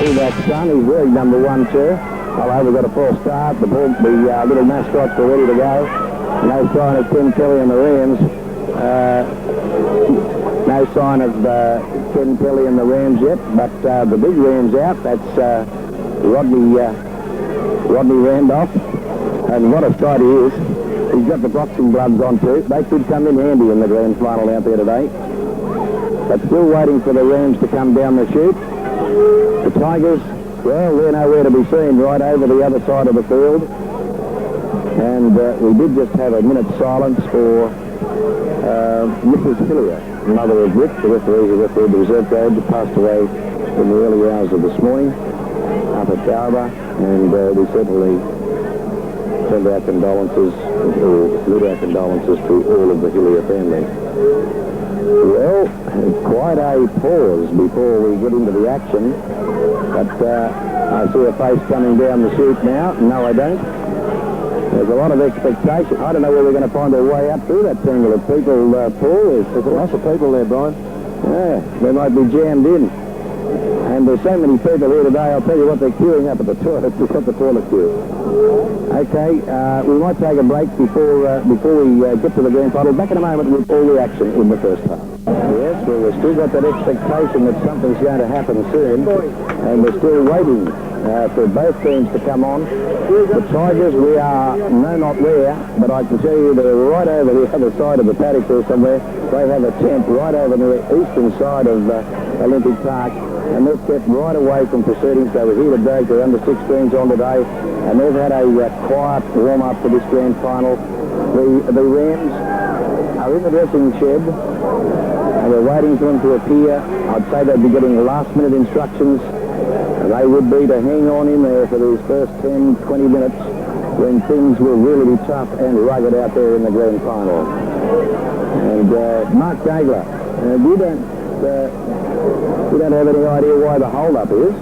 see that son. He's wearing number 1 too. Hello, we've got a false start. The little mascots are ready to go. No sign of Ken Kelly and the Rams. No sign of Ken Kelly and the Rams yet, but the big Rams out. That's Rodney Randolph. And what a sight he is. He's got the boxing gloves on too. They could come in handy in the grand final out there today. But still waiting for the Rams to come down the chute. The Tigers, well, they're nowhere to be seen, right over the other side of the field. And we did just have a minute's silence for Mrs. Hillier, mother of Rick, the referee who refereed the reserve grade, passed away in the early hours of this morning up at Darba, and we certainly send our condolences, or salute our condolences to all of the Hillier family. Well, quite a pause before we get into the action, but I see a face coming down the chute now. No, I don't. There's a lot of expectation. I don't know where we're going to find our way up through that tangle of people, Paul. There's lots of people there, Brian. Yeah, they might be jammed in. And there's so many people here today, I'll tell you what, they're queuing up at the toilet. We've got the toilet queue. Okay, we might take a break before we get to the grand final. Back in a moment with all the action in the first half. Yes, well, we've still got that expectation that something's going to happen soon, and we're still waiting for both teams to come on. The Tigers, we are not where, but I can tell you they're right over the other side of the paddock there somewhere. They have a tent right over the eastern side of Olympic Park, and they've kept right away from proceedings. They were here today, they're under 16s on today, and they've had a quiet warm-up for this grand final. The Rams are in the dressing shed, and we're waiting for them to appear. I'd say they'd be getting last-minute instructions, and they would be to hang on in there for these first 10, 20 minutes when things will really be tough and rugged out there in the grand final. And Mark Dagler, we don't have any idea why the hold-up is.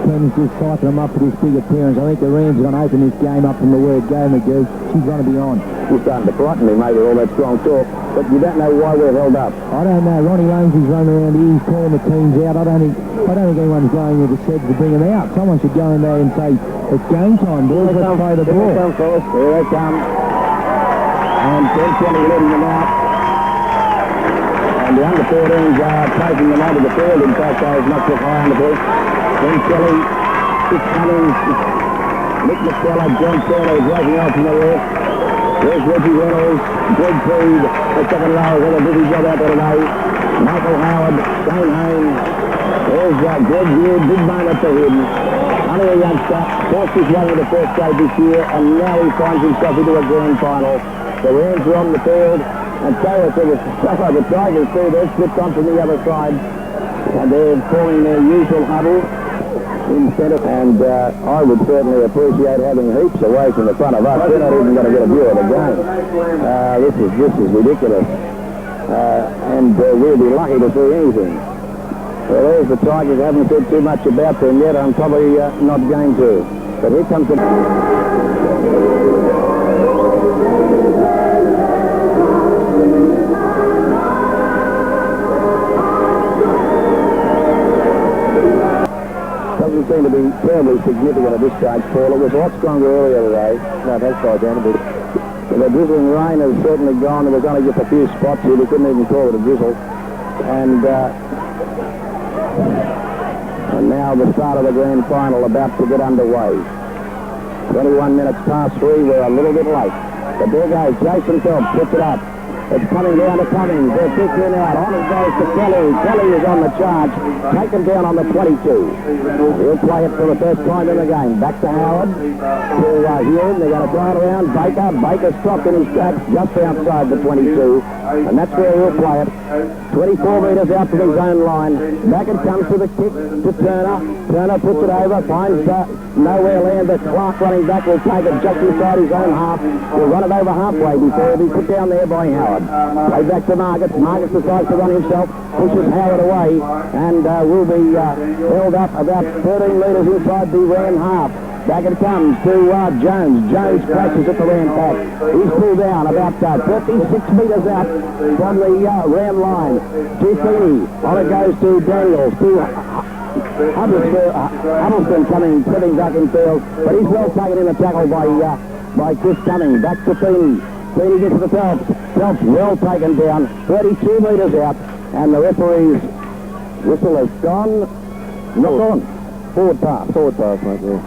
Ken's just psyching them up for this big appearance. I think the Rams are going to open this game up from the word go, McGee. She's going to be on. You're starting to frighten me, mate, with all that strong talk, but you don't know why we're held up. I don't know. Ronnie Ainsley's running around here. He's calling the teams out. I don't think anyone's going with the sheds to bring them out. Someone should go in there and say, it's game time, boys. Let's play the ball. Here they come, fellas. Here they come. And 10-20 letting them out. And the under-14s are taking them onto the field. In fact, those much of high under-14s. Ken Kelly, Chic Taylor, Nick McKellar, John Taylor breaking off from the left. There's Reggie Reynolds, Greg Freed, the second rowers on a busy job out there today. Michael Howard, Shane Haynes. There's Greg here, big moment for him. Only a youngster, forced his way into the first grade this year, and now he finds himself into a grand final. The Rams are on the field, and Taylor said the Tigers too, they've slipped on from the other side, and they're forming their usual huddle instead of, and I would certainly appreciate having heaps away from the front of us. We're not even going to get a view of the game. This is ridiculous. And we'll be lucky to see anything. Well, there's the Tigers. I haven't said too much about them yet. I'm probably not going to. But here comes the... Doesn't seem to be terribly significant at this stage, Paul. It was a lot stronger earlier today. No, that's right, Dan, a bit. The drizzling rain has certainly gone. There was only just a few spots here. We couldn't even call it a drizzle. And now the start of the grand final about to get underway. 21 minutes past 3. We're a little bit late. But there goes Jason Phelps. Puts it up. It's coming down to Cummings. They're picking out. On it goes to Kelly. Kelly is on the charge. Taken down on the 22. He'll play it for the first time in the game. Back to Howard. To Hume. They're going to throw it around. Baker. Baker stopped in his tracks just outside the 22. And that's where he'll play it. 24 metres out from his own line. Back it comes to the kick to Turner. Turner puts it over. Finds nowhere land. But Clark running back will take it just inside his own half. He'll run it over halfway before he'll be put down there by Howard. Way back to Marcus. Marcus decides to run himself, pushes Howard away, and will be held up about 13 metres inside the Ram half. Back it comes to Jones. Jones crashes at the Ram pack. He's pulled down about 36 metres out from the Ram line. To Feeney. On it goes to Daniels. To Huddleston coming, sitting back in field, but he's well taken in the tackle by Chris Cumming. Back to Feeney. Feeney gets to the Phelps. Phelps well taken down, 32 metres out, and the referee's whistle has gone. Not on. Forward pass, mate, yeah.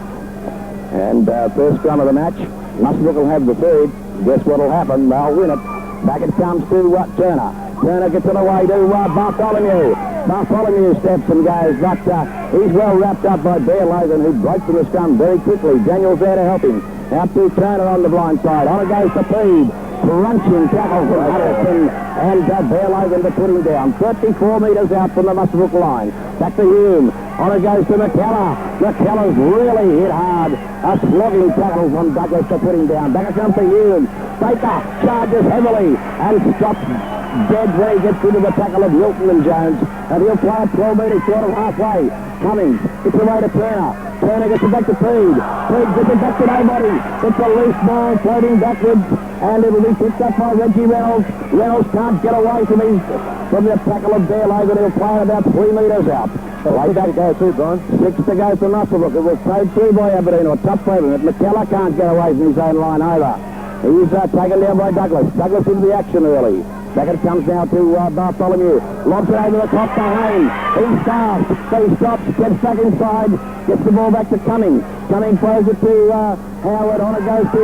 And first scrum of the match. Muswellbrook will have the third. Guess what'll happen? They'll win it. Back it comes to Turner. Turner gets it away to Bartholomew. Bartholomew steps and goes, but he's well wrapped up by Bearlogan, who breaks from the scrum very quickly. Daniel's there to help him. Out to Turner on the blind side. On it goes to Feed. Crunching tackle from Huddleston, and Bearlogan to put him down. 34 metres out from the Muswellbrook line. Back to Hume. On it goes to McKellar. McKellar's really hit hard. A slogging tackle from Douglas to put him down. Back it comes to Hume. Baker charges heavily and stops dead when he gets into the tackle of Wilton and Jones. And he'll play it 12 metres short of halfway. Cummings gets away to Turner. Turner gets it back to Feed. Feed gets it back to nobody. It's a loose ball floating backwards, and it'll be picked up by Reggie Reynolds. Reynolds can't get away from the tackle of Bearlogan. He'll play it about 3 metres out. Way back to go too, Brian. 6 to go for Muswellbrook. It was played through by Aberdeen, or tough favourite. McKellar can't get away from his own line over. He's taken down by Douglas. Douglas into the action early. Back it comes now to Bartholomew. Lobs it over the top to Hayne. He's fast. So he stops, gets back inside, gets the ball back to Cumming. Cumming throws it to Howard. On it goes to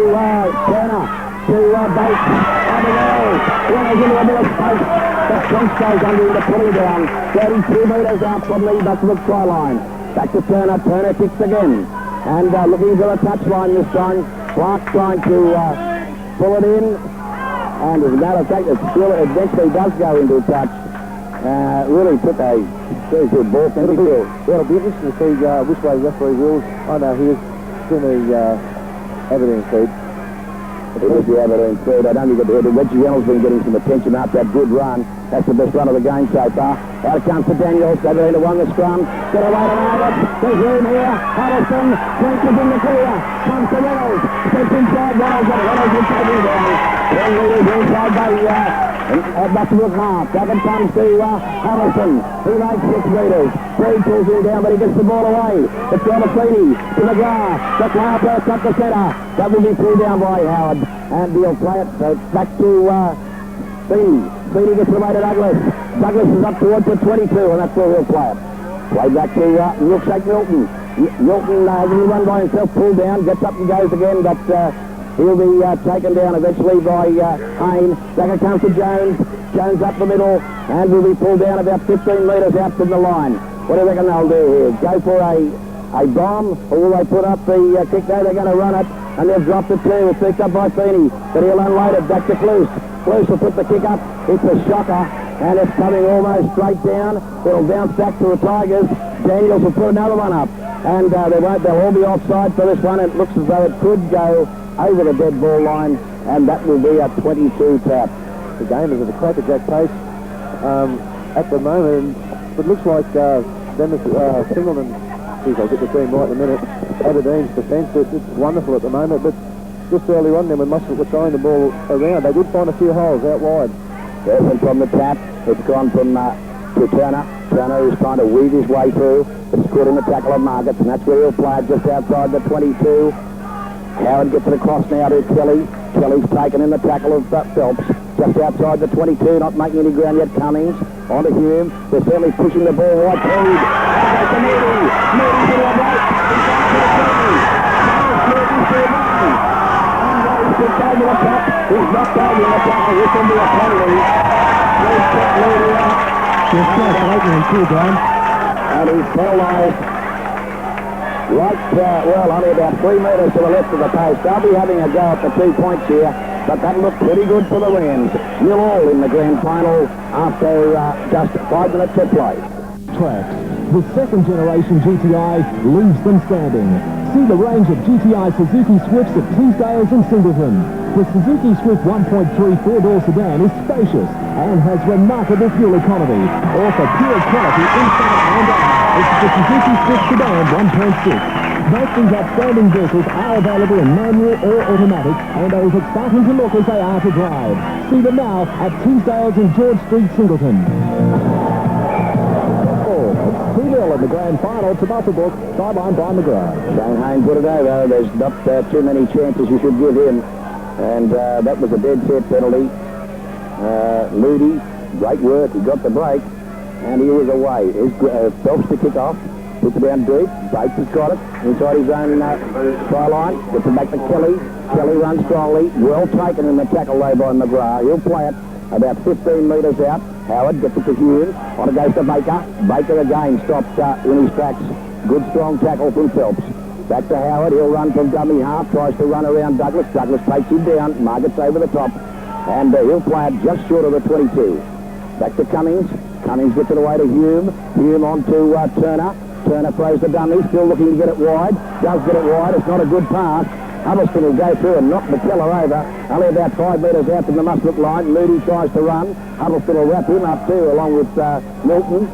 Turner. To Bates. Under Reynolds. Reynolds into a bit of space. The French goes under him to pull him down. 32 metres out from the Muswellbrook try line. Back to Turner. Turner kicks again. And looking for the touchline this time. Clark trying to pull it in. And as a matter of fact, it eventually does go into a touch. Really took a very good ball from the field. Well, it'll be interesting to see which way the referee rules. I know he is in the Aberdeen feed. It was the Aberdeen feed. I don't think it. Reggie Reynolds been getting some attention after that good run. That's the best run of the game so far. Out it comes to Daniels. Aberdeen to won the scrum. Get away to Margaret. There's room here. Huddleston. Frank is in the clear. Comes to Reynolds. Steps inside Reynolds. And Reynolds will take him down. 10 metres inside by Muswellbrook half. Back it comes to Huddleston. He makes 6 metres. Freed pulls him down, but he gets the ball away. It's down to Feeney. To McGrath. McGrath bursts up the centre. That will be pulled down by Howard. And he'll play it back to Feeney. Feeney gets it away to Douglas. Douglas is up towards the 22, and that's where he'll play it. Play back to Milkshake Milton. Milton hasn't run by himself, pulled down, gets up and goes again, but he'll be taken down eventually by Hayne. Back it comes to Jones. Jones up the middle, and will be pulled down about 15 metres out from the line. What do you reckon they'll do here? Go for a bomb, or will they put up the kick? No, they're going to run it, and they've dropped it too. It's picked up by Feeney, but he'll unload it back to Cluse. Cluse will put the kick up. It's a shocker, and it's coming almost straight down. It'll bounce back to the Tigers. Daniels will put another one up, and they'll all be offside for this one. It looks as though it could go over the dead ball line, and that will be a 22 tap. The game is at a crackerjack pace at the moment, and it looks like Dennis Singleton, geez, I'll get the team right in a minute. Aberdeen's defence, it's wonderful at the moment, but just early on then when Muswellbrook were throwing the ball around, they did find a few holes out wide. Yes, and from the tap, it's gone from to Turner. Turner is trying to weave his way through. It's caught in the tackle of Margats, and that's where he'll play it just outside the 22. Howard gets it across now to Kelly. Kelly's taken in the tackle of Phelps. Just outside the 22, not making any ground yet. Cummings on to Hume. They're certainly pushing the ball wide. Moody. Moody to the right. He's over the top. He's knocked over the top. This will be a penalty. And he's penalised right, only about 3 metres to the left of the post. They'll be having a go at the 2 points here, but that looked pretty good for the Rams. 0-all in the grand final after just 5 minutes to play. Tracks. The second generation GTI leaves them standing. See the range of GTI Suzuki Swifts at Teesdales and Singleton. The Suzuki Swift 1.3 4-door sedan is spacious and has remarkable fuel economy. Offer pure quality inside and out. It's the Suzuki Swift Sedan 1.6. Both these outstanding vehicles are available in manual or automatic, and are as exciting to look as they are to drive. See them now at Teesdales and George Street, Singleton. 2-0 in the grand final to Muswellbrook, sidelined by McGrath. Shane Hayne put it over. There's not too many chances you should give him. And that was a dead set penalty. Moody, great work. He got the break. And he was away. Here's Phelps to kick off. Puts it down deep. Bates has got it inside his own try line. Gets it back to Kelly. Kelly runs strongly. Well taken in the tackle though by McGrath. He'll play it about 15 metres out. Howard gets it to Hume. On it goes to Baker. Baker again stopped in his tracks. Good strong tackle from Phelps. Back to Howard. He'll run from dummy half. Tries to run around Douglas. Douglas takes him down. Margaret's over the top. And he'll play it just short of the 22. Back to Cummings. Cummings gets it away to Hume. Hume on to Turner. Turner throws the dummy. Still looking to get it wide. Does get it wide. It's not a good pass. Huddleston will go through and knock McKellar over. Only about 5 metres out from the Muswellbrook line. Moody tries to run. Huddleston will wrap him up too, along with Milton.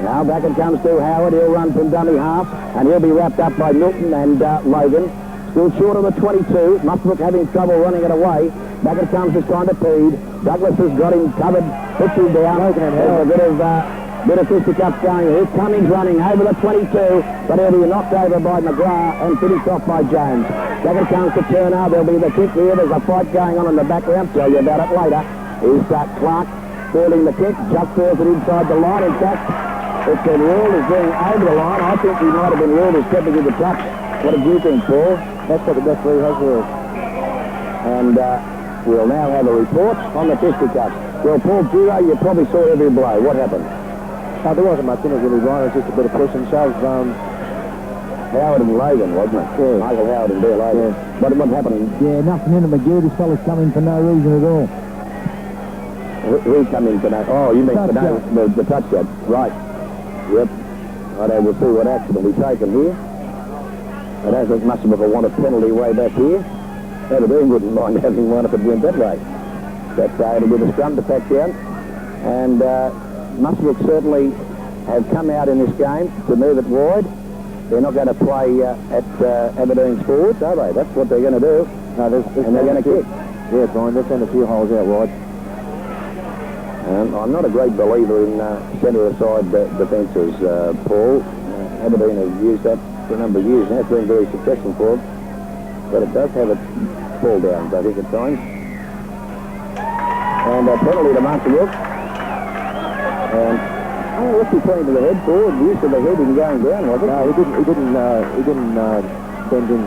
Now back it comes to Howard. He'll run from dummy half, and he'll be wrapped up by Milton and Logan. Still short of the 22. Muswellbrook having trouble running it away. Back it comes this time to Peed. Douglas has got him covered. Puts him down. There's a bit of fisticuffs going. Here's Cummings running over the 22, but he'll be knocked over by McGrath and finished off by Jones. Back it comes to Turner. There'll be the kick here. There's a fight going on in the background. Tell you about it later. Here's Clark fielding the kick. Just falls it inside the line. In fact, it's been ruled as being over the line. I think he might have been ruled as stepping in the touch. What did you think, Paul? That's what the referee has ruled. And we'll now have a report on the fisticuffs. Well, Paul Giro, you probably saw every blow. What happened? There wasn't much in it really, Ryan. It was just a bit of push and shove. Howard and Logan, wasn't it? Yeah. Michael Howard and Bill Logan. Yeah. What happened? Yeah, nothing in it, McGee. This fella's come in for no reason at all. Who's come in for no? Oh, you mean for no, the touchdown. Right. Yep. Righto, we'll see what action will be taken here. It has must have want a penalty way back here. Aberdeen wouldn't mind having one if it went that way. But it'll be the scrum to pack down. And Muswellbrook certainly have come out in this game to move it wide. They're not going to play at Aberdeen's forwards, are they? That's what they're going to do. No, and they're going to kick. Yeah, Brian, they've sent a few holes out wide. I'm not a great believer in centre-aside defences, Paul. Aberdeen have used that for a number of years now. It's been very successful for them. But it does have its fall downs, I think, at times. And a penalty to Muswellbrook. And what's he playing to the head forward? The use of the head in going down, was it? No, he didn't bend in.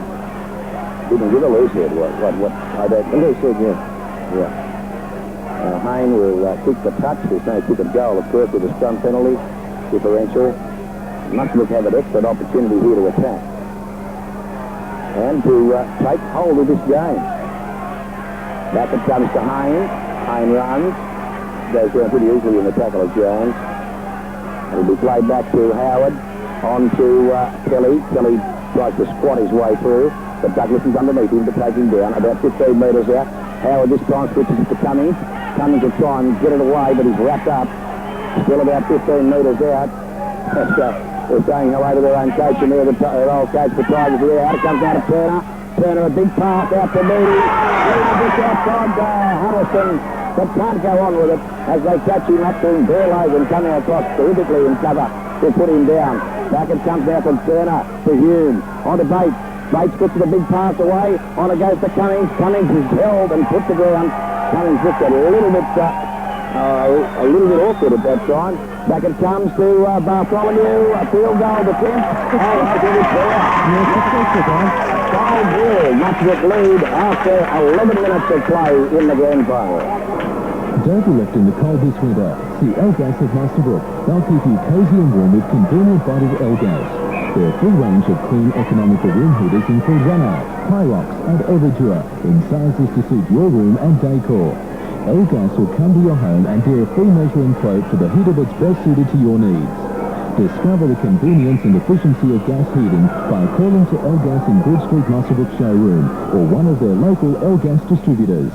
Didn't give a loose head, what? I don't think. Loose head, yeah. Yeah. Hayne will kick the touch. There's no kick at goal, of course, with a scrum penalty differential. Muswellbrook have an excellent opportunity here to attack and to take hold of this game. Back it comes to Hayne. Hayne runs. Goes down pretty easily in the tackle of Jones. It'll be played back to Howard. On to Kelly. Kelly tries to squat his way through, but Douglas is underneath him to take him down. About 15 metres out. Howard this time switches it to Cummings. Cummings will try and get it away, but he's wrapped up. Still about 15 metres out. They're saying hello to their own coach, and their old coach for Tigers are there. Out it comes out of Turner. Turner, a big pass out to Moody. Just outside Huddleston, but can't go on with it as they catch him up to him. Logan coming across terrifically in cover to put him down. Back it comes out from Turner to Hume. On to Bates. Bates puts the big pass away. On it goes to Cummings. Cummings is held and put to ground. Cummings just a little bit awkward at that time. Back it comes to Bartholomew. A field goal attempt. Oh, I think it's there. Muswellbrook lead after 11 minutes of play in the grand final. Don't be left in the cold this winter. See Elgas at Muswellbrook. They'll keep you cosy and warm with convenient bottled Elgas. Their full range of clean, economical room heaters include Runner, Pyrox and Everdure in sizes to suit your room and decor. Elgas will come to your home and do a free measuring quote for the heater that's best suited to your needs. Discover the convenience and efficiency of gas heating by calling to Elgas in Good Street Muswellbrook showroom or one of their local Elgas distributors.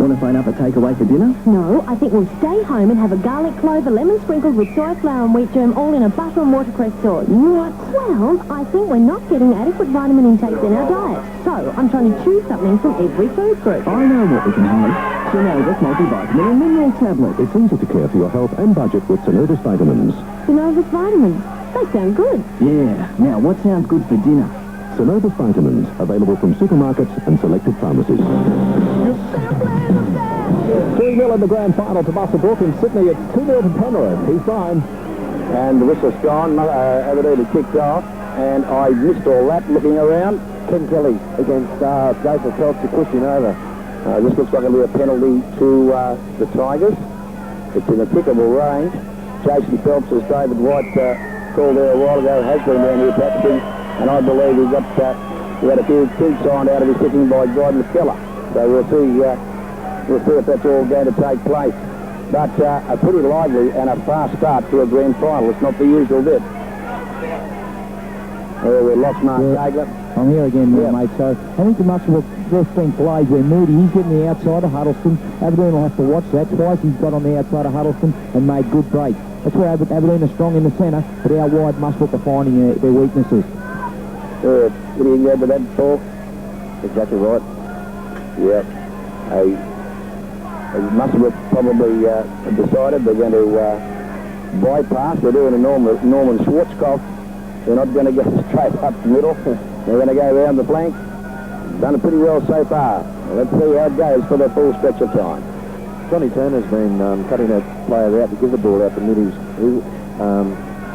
Want to phone up a takeaway for dinner? No, I think we'll stay home and have a garlic clover lemon sprinkled with soy flour and wheat germ all in a butter and watercress sauce. What? Well, I think we're not getting adequate vitamin intake in our diet. So I'm trying to choose something from every food group. I know what we can have. Synovus multivitamin and mineral tablet. It's easy to care for your health and budget with Synovus vitamins. Synovus vitamins. They sound good. Yeah. Now, what sounds good for dinner? Synovus vitamins, available from supermarkets and selected pharmacies. 3-0 in the grand final to Muswellbrook. In Sydney, it's 2-0 to Penrith. He's fine. And the whistle's gone. Aberdeen had kicked off, and I missed all that looking around. Ken Kelly against Jason Phelps to push him over. This looks like it'll be a penalty to the Tigers. It's in a kickable range. Jason Phelps, as David White called there a while ago, has been down here practicing, and I believe he had a few kids signed out of his kicking by Gordon McKellar. So we'll see if that's all going to take place. But a pretty lively and a fast start to a grand final. It's not the usual bit. We lost Mark Gagler. I'm here again, mate. So I think the Muswellbrook best thing plays where Moody, he's getting the outside of Huddleston. Aberdeen will have to watch that. Twice he's got on the outside of Huddleston and made good breaks. That's where Aberdeen are strong in the centre, but how wide Muswellbrook are finding their weaknesses. What do you get to that, Paul? Exactly right. Yeah. Muswellbrook probably decided they're going to bypass. They're doing a Norman Schwarzkopf. They're not going to go straight up the middle. They're going to go around the flank. Done it pretty well so far. Let's see how it goes for the full stretch of time. Johnny Turner's been cutting that player out to give the ball out to Middies, who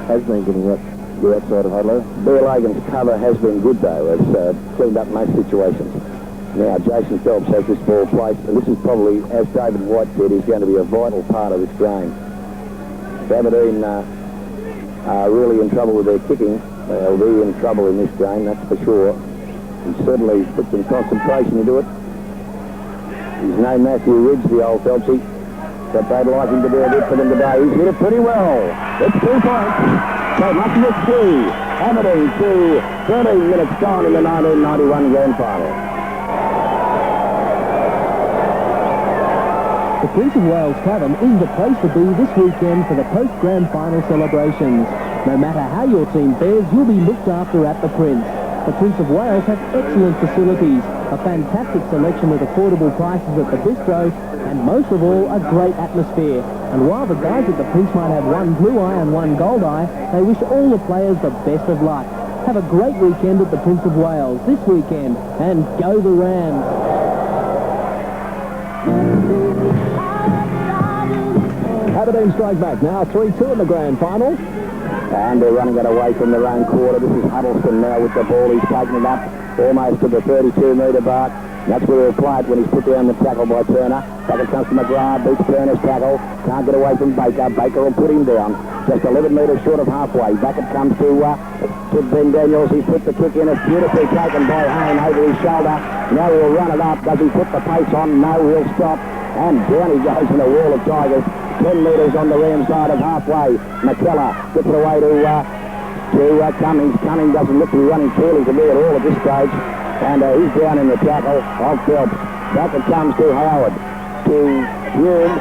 has been getting out the outside of Hudlow. Bear Logan's cover has been good, though. It's cleaned up most situations. Now, Jason Phelps has this ball placed, and this is probably, as David White said, is going to be a vital part of this game. Aberdeen are really in trouble with their kicking. They'll be in trouble in this game, that's for sure. He certainly put some concentration into it. He's no Matthew Ridge, the old Phelpsy, but they'd like him to do a bit for them today. He's hit it pretty well. It's 2 points. So Muswellbrook 2, Aberdeen 2, 13 minutes gone in the 1991 grand final. The Prince of Wales Tavern is the place to be this weekend for the post-grand final celebrations. No matter how your team fares, you'll be looked after at the Prince. The Prince of Wales has excellent facilities, a fantastic selection at affordable prices at the bistro, and most of all, a great atmosphere. And while the guys at the Prince might have one blue eye and one gold eye, they wish all the players the best of luck. Have a great weekend at the Prince of Wales this weekend, and go the Rams! Aberdeen strike back now, 3-2 in the grand final. And they're running it away from their own quarter. This is Huddleston now with the ball. He's taking it up almost to the 32-metre mark. That's where he'll play it when he's put down the tackle by Turner. Back it comes to McGrath, beats Turner's tackle. Can't get away from Baker. Baker will put him down. Just 11 metres short of halfway. Back it comes to Ben Daniels. He's put the kick in. It's beautifully taken by Hayne over his shoulder. Now he'll run it up. Does he put the pace on? No, he'll stop. And down he goes in a wall of Tigers. 10 metres on the ram side of halfway. McKellar gets it away to Cummings. Cummings doesn't look to be running clearly to me at all at this stage. And he's down in the tackle of Phelps. Back it comes to Howard. To Hume.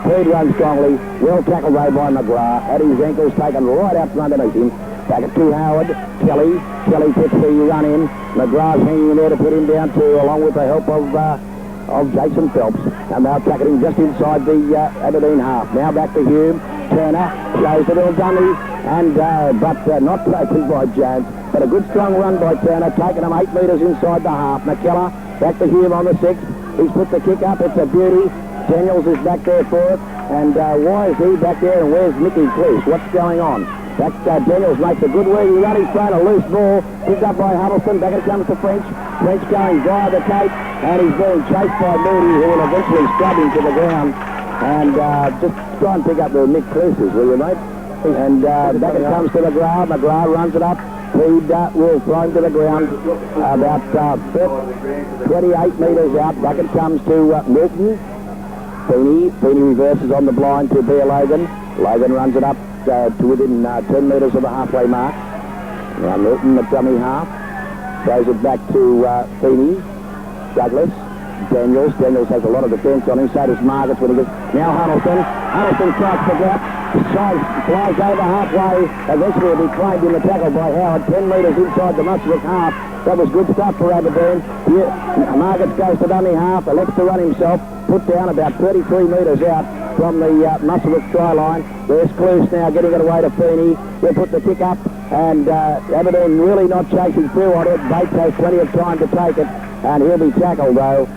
Peed runs strongly. Well tackled though by McGrath. Had his ankles taken right out from underneath him. Back it to Howard. Kelly puts the run in. McGrath's hanging in there to put him down too, along with the help of Jason Phelps, and they'll tackle him just inside the Aberdeen half. Now back to Hume. Turner shows the little dummy, and but not taken by Jones. But a good strong run by Turner, taking him 8 metres inside the half. McKellar back to Hume on the 6th. He's put the kick up. It's a beauty. Daniels is back there for it, and why is he back there? And where's Mickey Cleese? What's going on? That's Daniels makes a good wordy run. He's thrown a loose ball, picked up by Huddleston. Back it comes to French. French going via the Cape, and he's being chased by Moody, who will eventually scrub him to the ground. And just try and pick up the Mick Cleeses, will you, mate? And back it comes to McGrath. McGrath runs it up. Reed will throw him to the ground about 28 metres out. Back it comes to Milton. Feeney reverses on the blind to Bear Logan. Logan runs it up to within 10 metres of the halfway mark. Now Milton, the dummy half, throws it back to Feeney. Douglas. Daniels has a lot of defence on him, so does Margaret when he gets... Now Huddleston strikes the gap. Flies over halfway. Eventually will be claimed in the tackle by Howard. 10 metres inside the Muswellbrook half. That was good stuff for Aberdeen. Margaret goes to dummy half, elects to run himself. put down about 33 metres out from the Muswellbrook try line. There's Cluse now getting it away to Feeney. We'll put the kick up, and Aberdeen really not chasing through on it. Bates has plenty of time to take it, and he'll be tackled, though,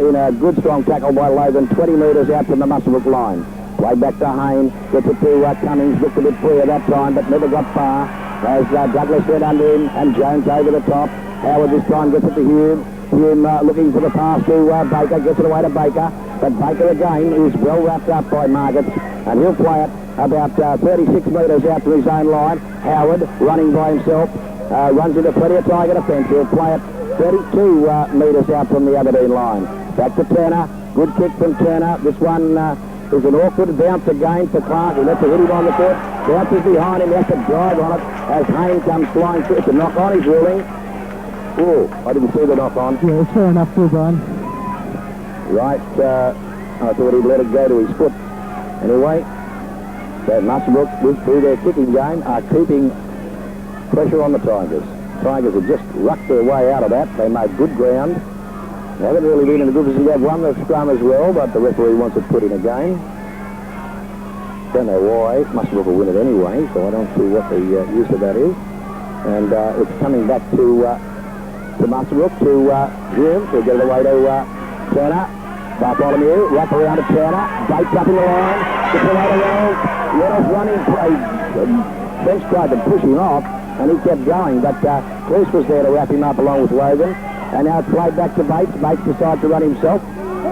in a good strong tackle by Logan, 20 metres out from the Muswellbrook line. Played back to Hayne, gets it to Cummings, looked a bit freer that time, but never got far, as Douglas went under him, and Jones over the top. Howard this time gets it to Hume. Hume looking for the pass to Baker, gets it away to Baker, but Baker again is well wrapped up by Margits, and he'll play it about 36 metres out to his own line. Howard running by himself, runs into plenty of Tiger defence. He'll play it 32 metres out from the Aberdeen line. Back to Turner, good kick from Turner. This one is an awkward bounce again for Clark. He lets it hit him on the foot, bounces behind him, has to drive on it as Hayne comes flying through. It's a knock on, he's ruling. Oh, I didn't see the knock on. Yeah, it's fair enough too, Brian. Right, I thought he'd let it go to his foot. Anyway, so Muswellbrook, through their kicking game, are keeping pressure on the Tigers. Tigers have just rucked their way out of that. They made good ground. They haven't really been in a good position. They've won the scrum as well, but the referee wants it put in again. Don't know why. Muswellbrook will win it anyway, so I don't see what the use of that is. And it's coming back to Muswellbrook, to Hume. We'll get it away to Turner. Bartholomew, wrap around to Turner. Bates up in the line. Gets away to Reynolds. Reynolds running. Bench tried to push him off, and he kept going, but Cluse was there to wrap him up along with Logan. And now it's played back to Bates. Bates decides to run himself.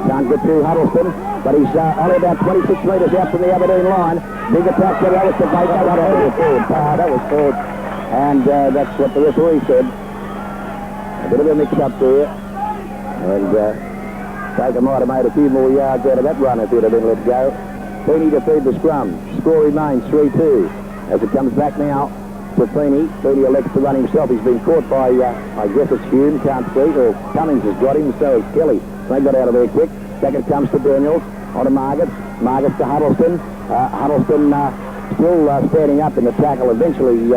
Can't get through Huddleston, but he's only about 26 metres out from the Aberdeen line. Big attack to Bates. That was forward. And that's what the referee said. A bit of a mix-up there. And Baker might have made a few more yards out of that run if he'd have been let go. Feeney to feed the scrum. Score remains 3-2. As it comes back now to Feeney. Feeney elects to run himself. He's been caught by, I guess it's Hume, can't see, or Cummings has got him, so is Kelly. They got out of there quick. Back it comes to Daniels, on to Margits. Margits to Huddleston. Huddleston still standing up in the tackle, eventually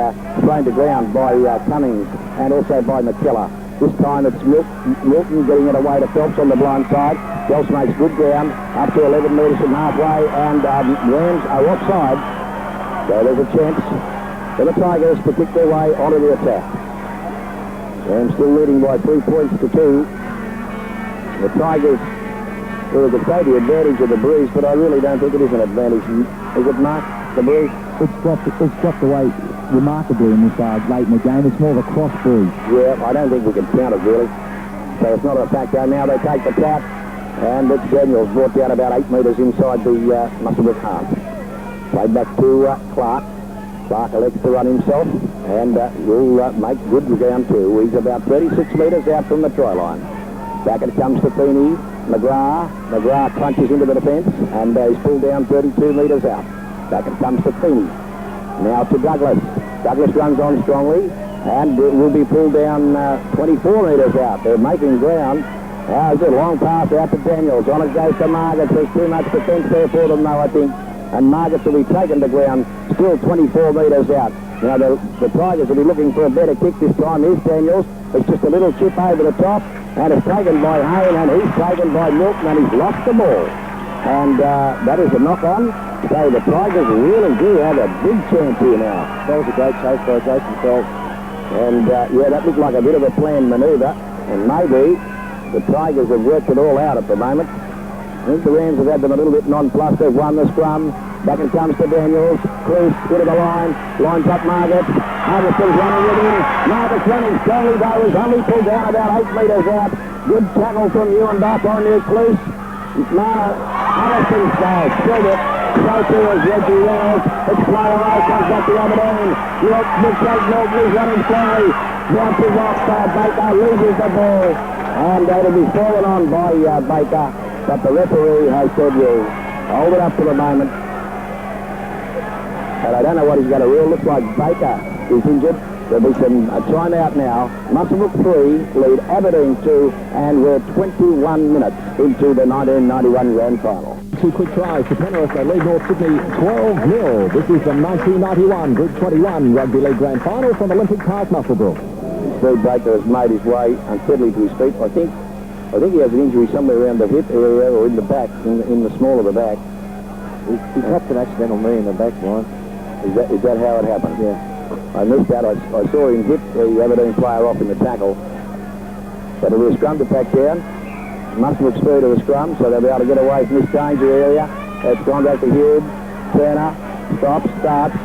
thrown to ground by Cummings and also by McKellar. This time it's Milton getting it away to Phelps on the blind side. Phelps makes good ground, up to 11 metres from halfway, and Rams are offside. So there's a chance for the Tigers to kick their way onto the attack. Rams still leading by 3 points to 2. The Tigers, well, they could say the advantage of the breeze, but I really don't think it is an advantage. Is it, Mark, the breeze? It's dropped away remarkably in this late in the game. It's more of a cross breeze. Yeah, I don't think we can count it, really. So it's not a factor. Now they take the tap, and it's Daniels brought down about 8 metres inside the Muswellbrook half. Played back to Clark. Clark elects to run himself, and will make good ground too. He's about 36 metres out from the try line. Back it comes to Feeney. McGrath punches into the defence, and he's pulled down 32 metres out. Back it comes to Feeney. Now to Douglas. Douglas runs on strongly, and will be pulled down 24 metres out. They're making ground. Now it's a long pass out to Daniels. On it goes to Margits. There's too much defence there for them, though, I think. And Margits will be taken to ground, still 24 metres out. Now the Tigers will be looking for a better kick this time. Here's Daniels. It's just a little chip over the top, and it's taken by Hayne, and he's taken by Milton, and he's lost the ball. And that is a knock-on. So the Tigers really do have a big chance here now. That was a great chase by Jason Phelps. And yeah, that looked like a bit of a planned manoeuvre, and maybe the Tigers have worked it all out at the moment. I think the Rams have had them a little bit nonplussed. They've won the scrum. Back it comes to Daniels. Cluse into the line. Lines up Margits. Huddleston's running with him. Margits running strongly, though. Is only pulled down about 8 metres out. Good tackle from Ewan Bartholomew. Cluse. Huddleston's killed it. So too is Reggie Reynolds. It's flying away. Comes back to Aberdeen. Look, Milton is running strongly. Bounces off Baker. Loses the ball. And it'll be fallen on by Baker. But the referee has said we'll hold it up for the moment. But I don't know what he's going to rule. Looks like Baker is injured. There'll be some timeout now. Muswellbrook 3 lead Aberdeen 2, and we're 21 minutes into the 1991 Grand Final. 2 quick tries to Penrith. They lead North Sydney 12-0. This is the 1991 Group 21 Rugby League Grand Final from Olympic Park, Muswellbrook. Steve Baker has made his way unsteadily to his feet. I think I think he has an injury somewhere around the hip area or in the back, in the small of the back. He copped an accidental knee in the back line. Is that how it happened? Yeah. I missed that. I saw him hit the Aberdeen player off in the tackle. So there'll be a scrum to pack down. Muswellbrook speed to the scrum, so they'll be able to get away from this danger area. It's gone back to Hume. Turner stops, starts,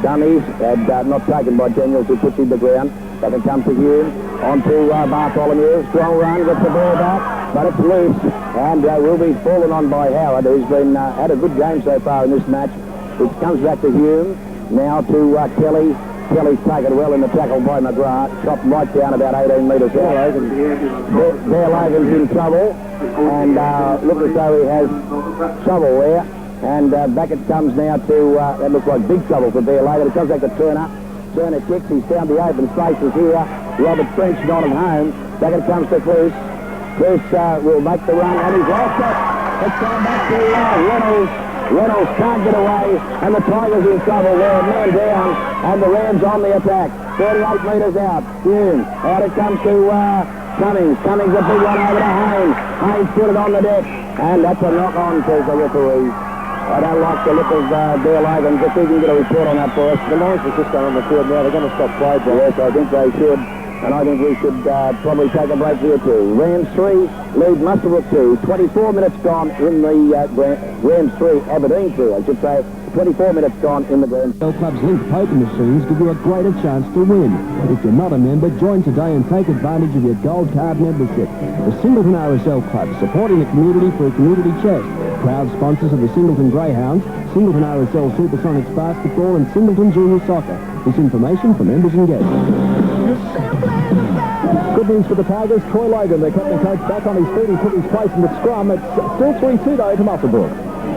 dummies, and not taken by Daniels, who puts him to the ground. So it comes to Hume, on to Bartholomew. Strong run, gets the ball back, but it's loose, and will be fallen on by Howard, who's been had a good game so far in this match. It comes back to Hume, now to Kelly. Kelly's taken well in the tackle by McGrath, chopped right down about 18 metres out. Bear Logan's in trouble, and look as though he has trouble there. And back it comes now to, that looks like big trouble for Bear Logan. It comes back to Turner. Turner kicks, he's found the open spaces here. Robert French not at home. Back it comes to Bruce. Bruce will make the run, and he's lost it. It's gone back to Reynolds. Reynolds can't get away, and the Tigers in trouble there, man down, and the Rams on the attack. 38 metres out. Hume. Out it comes to Cummings. Cummings a big one over to Haynes. Haynes put it on the deck, and that's a knock-on, says the referee. I don't like the look of Bear Logan. Just see if you can get a report on that for us. The Lions are just going on the field now. They're going to stop play, John. Yes, I think they should. And I think we should probably take a break here too. Rams 3, lead Muswellbrook 2. 24 minutes gone in the Rams 3, Aberdeen 2, I should say. 24 minutes gone in the Grand. Club's linked poker machines give you a greater chance to win. If you're not a member, join today and take advantage of your gold card membership. The Singleton RSL Club, supporting the community for a community chest. Proud sponsors of the Singleton Greyhounds, Singleton RSL Supersonics Basketball and Singleton Junior Soccer. This information for members and guests. Good news for the Tigers. Troy Logan, the captain coach, back on his feet. He took his place in the scrum. It's still 3-2 though to Muswellbrook.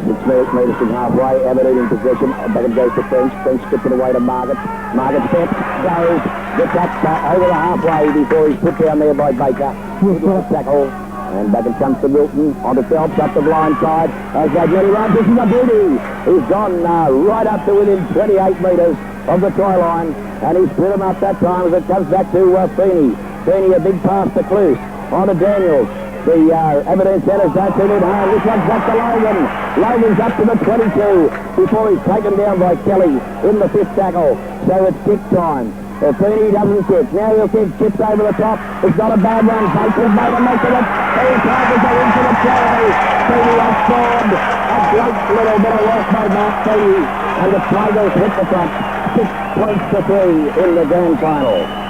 It's metres from halfway. Aberdeen in possession. Back it goes to French. French strips it away to Margaret. Margaret steps, goes, gets up over the halfway before he's put down there by Baker. Good tackle. And back it comes to Milton. On to Phelps, up the blind side. As they get around, this is a beauty. He's gone right up to within 28 metres of the try line. And he's put him up that time as it comes back to Feeney. Feeney, a big pass to Cluse. On to Daniels. The Aberdeen centres don't send it home. This one's back to Logan. Logan's up to the 22 before he's taken down by Kelly in the 5th tackle. So it's kick time. Feeney doesn't kick. Now he'll kick. Chips over the top. It's not a bad one. Baker's made a mess of it. The Tigers are into the charity. Feeney has scored. A great little bit of work by Mark Feeney. And the Tigers hit the front. 6 points to 3 in the grand final.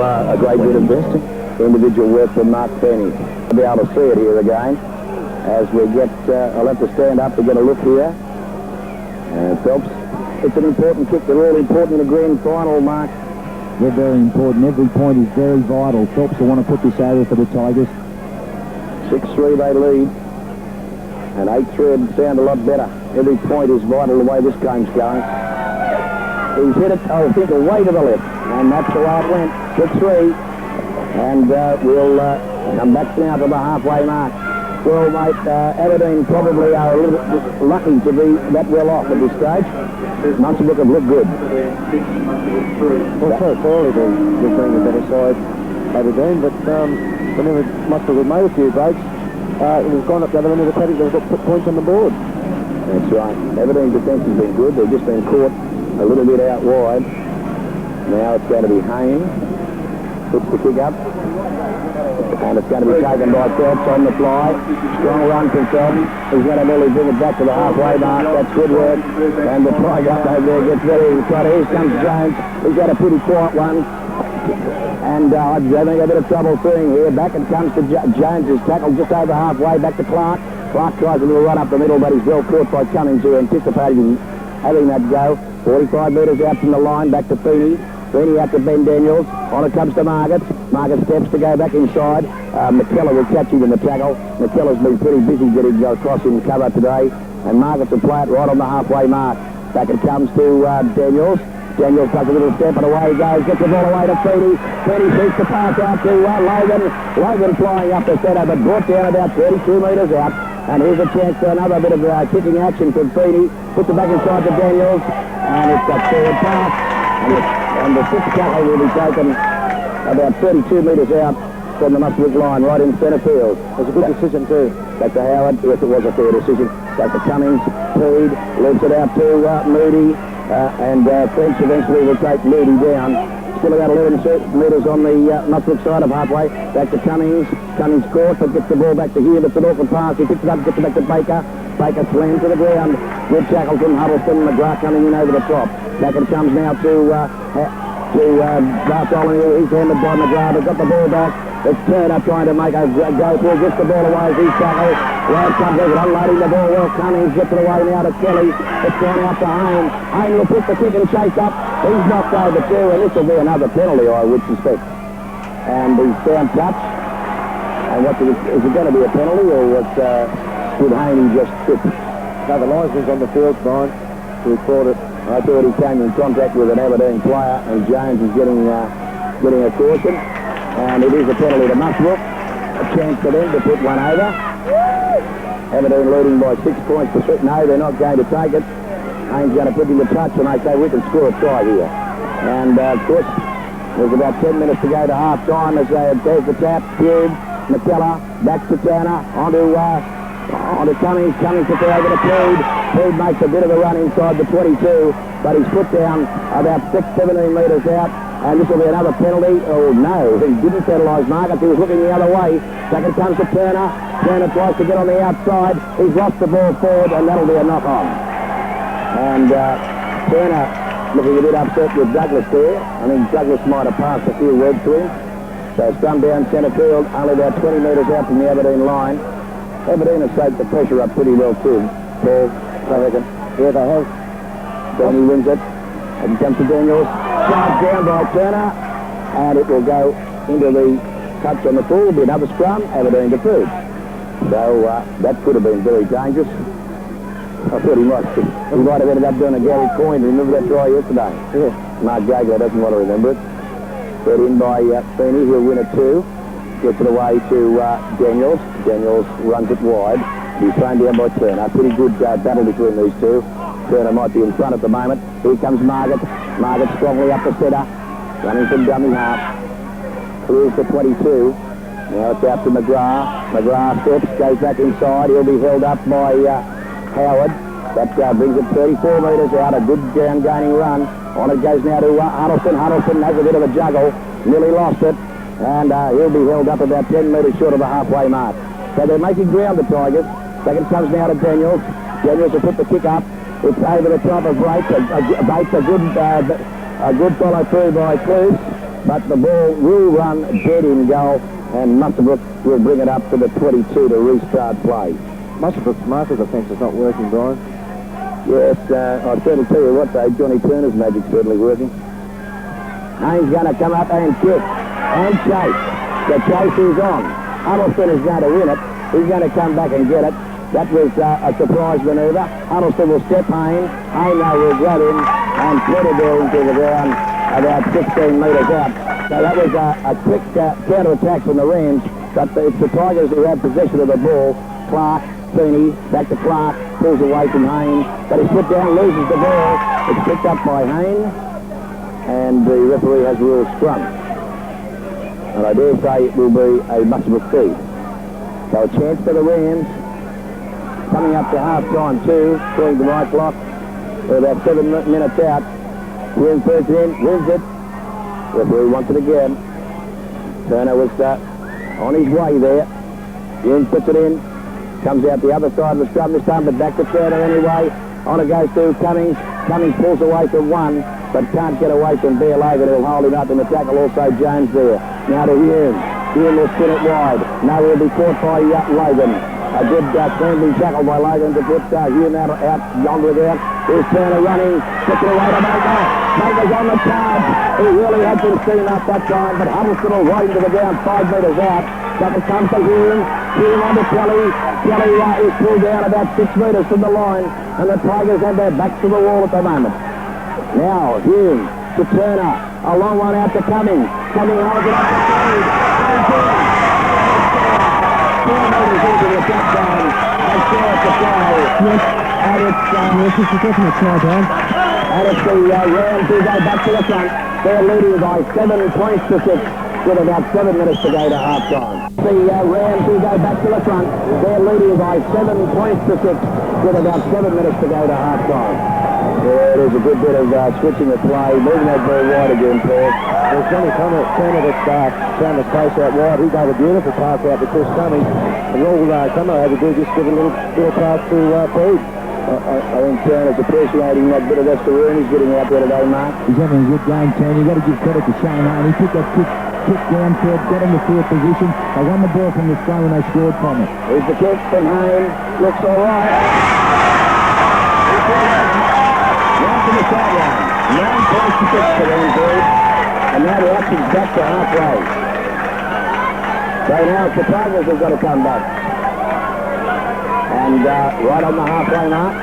A great bit of individual work from Mark Feeney. I'll be able to see it here again as we get, I'll have to stand up to get a look here. Phelps, it's an important kick. They're all important in the grand final, Mark. They're very important. Every point is very vital. Phelps will want to put this over for the Tigers. 6-3 they lead. And 8-3 would sound a lot better. Every point is vital the way this game's going. He's hit it, I think, away to the left. And that's the way it went. 6-3. And we'll come back now to the halfway mark. Well, mate, Aberdeen probably are a little bit lucky to be that well off at this stage. Muswellbrook have looked good. Well, so clearly they've been a better side, Aberdeen, but whenever Muswellbrook have made a few breaks, it has gone up the other end of the paddock, they've got points on the board. That's right. Aberdeen's defence has been good. They've just been caught a little bit out wide. Now it's going to be Haynes. Puts the kick up. And it's going to be taken by Phelps on the fly. Strong run from Phelps. He's going to nearly bring it back to the halfway mark. That's good work. And the fly up over there gets very excited. Here comes Jones. He's got a pretty quiet one. And I'm having a bit of trouble seeing here. Back it comes to Jones. Is tackled just over halfway. Back to Clark. Clark tries a little run up the middle, but he's well caught by Cummings, who anticipated having that go. 45 metres out from the line. Back to Feeney. Feeney out to Ben Daniels. On it comes to Margaret. Margaret steps to go back inside. McKellar will catch him in the tackle. McKellar's been pretty busy getting across in cover today. And Margaret will play it right on the halfway mark. Back it comes to Daniels. Daniels does a little step and away he goes. Gets the ball away to Feeney. Feeney shoots the pass out to Logan. Logan flying up the centre, but brought down about 32 metres out. And here's a chance for another bit of kicking action from Feeney. Puts it back inside to Daniels. And it's a forward pass. And the sixth tackle will be taken about 32 metres out from the Muswellbrook line, right in centre field. It was a good decision too. Back to Howard. Yes, it was a fair decision. Back to Cummings. Peed. Loops it out to Moody. And French eventually will take Moody down. Still about 11 metres on the Muswellbrook side of halfway. Back to Cummings. Cummings caught, but gets the ball back to here. It's an awkward pass. He picks it up, gets it back to Baker. Baker slams to the ground. Good tackle from Huddleston. McGrath coming in over the top. Back it comes now to Bartholomew. He's hammered by McGrath. They've got the ball back. It's Turner trying to make a go for it. Gets the ball away as he's tackled. Right comes over, unloading the ball well. Cummings gets it away now to Kelly. It's gone out to Hayne. Hayne will put the kick and chase up. He's knocked over too, and this will be another penalty, I would suspect. And he's found touch. And is it going to be a penalty, or did Hayne just trip? No, the linesman's on the field, Brian, to report it. I thought he came in contact with an Aberdeen player, and Jones is getting a caution. And it is a penalty to Muswellbrook. A chance for them to put one over. Aberdeen leading by 6 points to 3. No, they're not going to take it. Haynes going to put him to touch, and they say we can score a try here. And of course, there's about 10 minutes to go to half time as there's the tap. Pugh, McKellar, back to Turner, onto Cummings. Cummings gets over to Peed. Peed makes a bit of a run inside the 22, but he's put down about 17 metres out. And this will be another penalty. Oh, no, he didn't penalise Marcus. He was looking the other way. Second comes to Turner. Turner tries to get on the outside. He's lost the ball forward, and that'll be a knock-on. And Turner looking a bit upset with Douglas there. I think Douglas might have passed a few words to him. So it's come down centre field, only about 20 metres out from the Aberdeen line. Aberdeen has soaked the pressure up pretty well too. Paul, I reckon. Yeah, they have. Danny wins it. And comes to Daniels. Charged down by Turner. And it will go into the touch on the full. It'll be another scrum. Aberdeen to 2. So that could have been very dangerous. I thought he might have ended up doing a Gary Coyne. Remember that try yesterday? Yeah. Mark Gagler doesn't want to remember it. Put in by Feeney. He'll win it 2. Gets it away to Daniels. Daniels runs it wide. He's thrown down by Turner. Pretty good battle between these two. Turner might be in front at the moment. Here comes Margaret. Margaret strongly up the centre. Running from dummy half. Clears the 22. Now it's out to McGrath. McGrath steps, goes back inside. He'll be held up by Howard. That brings it 34 metres out. A good down gaining run. On it goes now to Huddleston. Huddleston has a bit of a juggle. Nearly lost it. And he'll be held up about 10 metres short of the halfway mark. So they're making ground, the Tigers. Second comes now to Daniels. Daniels will put the kick up. It's over the top of Bates. Bates a good follow through by Clues. But the ball will run dead in goal. And Muswellbrook will bring it up to the 22 to restart play. Muswellbrook's marker defence is not working, Brian. Yes, I certainly tell you what though, Johnny Turner's magic's certainly working. Haynes going to come up and kick. And chase. The chase is on. Huddleston is going to win it. He's going to come back and get it. That was a surprise manoeuvre. Huddleston will step Hayne. Hayne now will grab him and put it into the ground about 16 metres out. So that was a quick counter-attack from the Rams, but it's the Tigers who have possession of the ball. Clark, Feeney, back to Clark, pulls away from Hayne, but he's put down, loses the ball. It's picked up by Hayne, and the referee has ruled scrum. And I dare say it will be a Muswellbrook feed. So a chance for the Rams. Coming up to half-time too, according to my clock. We're about 7 minutes out. Wins first in, wins it. Referee wants it again. Turner was on his way there. Hume puts it in. Comes out the other side of the scrum this time, but back to Turner anyway. On it goes to Cummings. Cummings pulls away from one, but can't get away from Bear Logan, who'll hold him up in the tackle. Also Jones there. Now to Hume. Hume will spin it wide. No, he'll be caught by Logan. A good cleansing tackle by Logan to put Hume out onto the ground. Here's Turner running. Puts it away to Baker. Baker's on the charge. He really had been seen up that time, but Huddleston will right into the ground 5 metres out. But it comes to Hume. Hume on to Kelly. Kelly is pulled down about 6 metres from the line, and the Tigers have their backs to the wall at the moment. Now Hume to Turner. A long one out to Cummings. Cummings holds it up to Kelly. 4 metres into the attack zone. And short to play. Yes. And it's Yes, it's a definite try, Dan. and it's the Rams who go back to the front. They're leading by 7 points to 6 with about 7 minutes to go to half-time. The Rams who go back to the front. They're leading by 7 points to 6 with about 7 minutes to go to half-time. Yeah, there's a good bit of switching the play, moving that ball wide again, Paul. There's Johnny Turner that found the space out wide. He gave a beautiful pass out to Chris Cummings. And all Turner had to do is just give a little pass to Pete. I think Turner's appreciating that bit of extra room he's getting out there today, Mark. He's having a good game, Turner. You've got to give credit to Shane Hayne. He took that kick downfield, got in the field position. They won the ball from the scrum and they scored from it. Here's the kick from Hayne. Looks all right. Right to the sideline. 9 points to 6 for them, boys. And now the action's back to halfway. So now it's the Tigers have got to come back. And right on the halfway mark,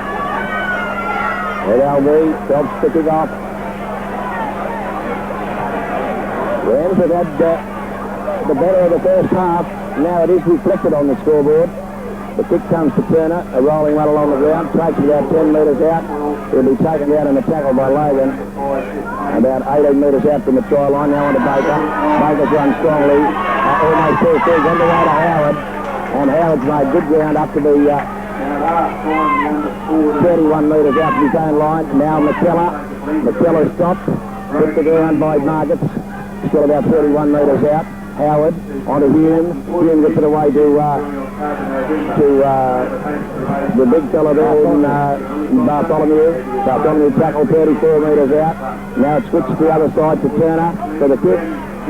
they'll be Phelps to kick off. Rams have had the better of the first half. Now it is reflected on the scoreboard. The kick comes to Turner, a rolling one along the ground, takes it about 10 metres out. He'll be taken down in the tackle by Logan. About 18 metres out from the try line, now on to Baker. Baker's run strongly, almost 2 feet, on the way to Howard. And Howard's made good ground up to the 31 metres out from his own line. Now McKellar stopped, put the ground by Margate. Still about 31 metres out. Howard onto Hume. Hume gets it away to the big fella there in Bartholomew. Bartholomew tackle 34 metres out. Now it switches to the other side to Turner for the kick.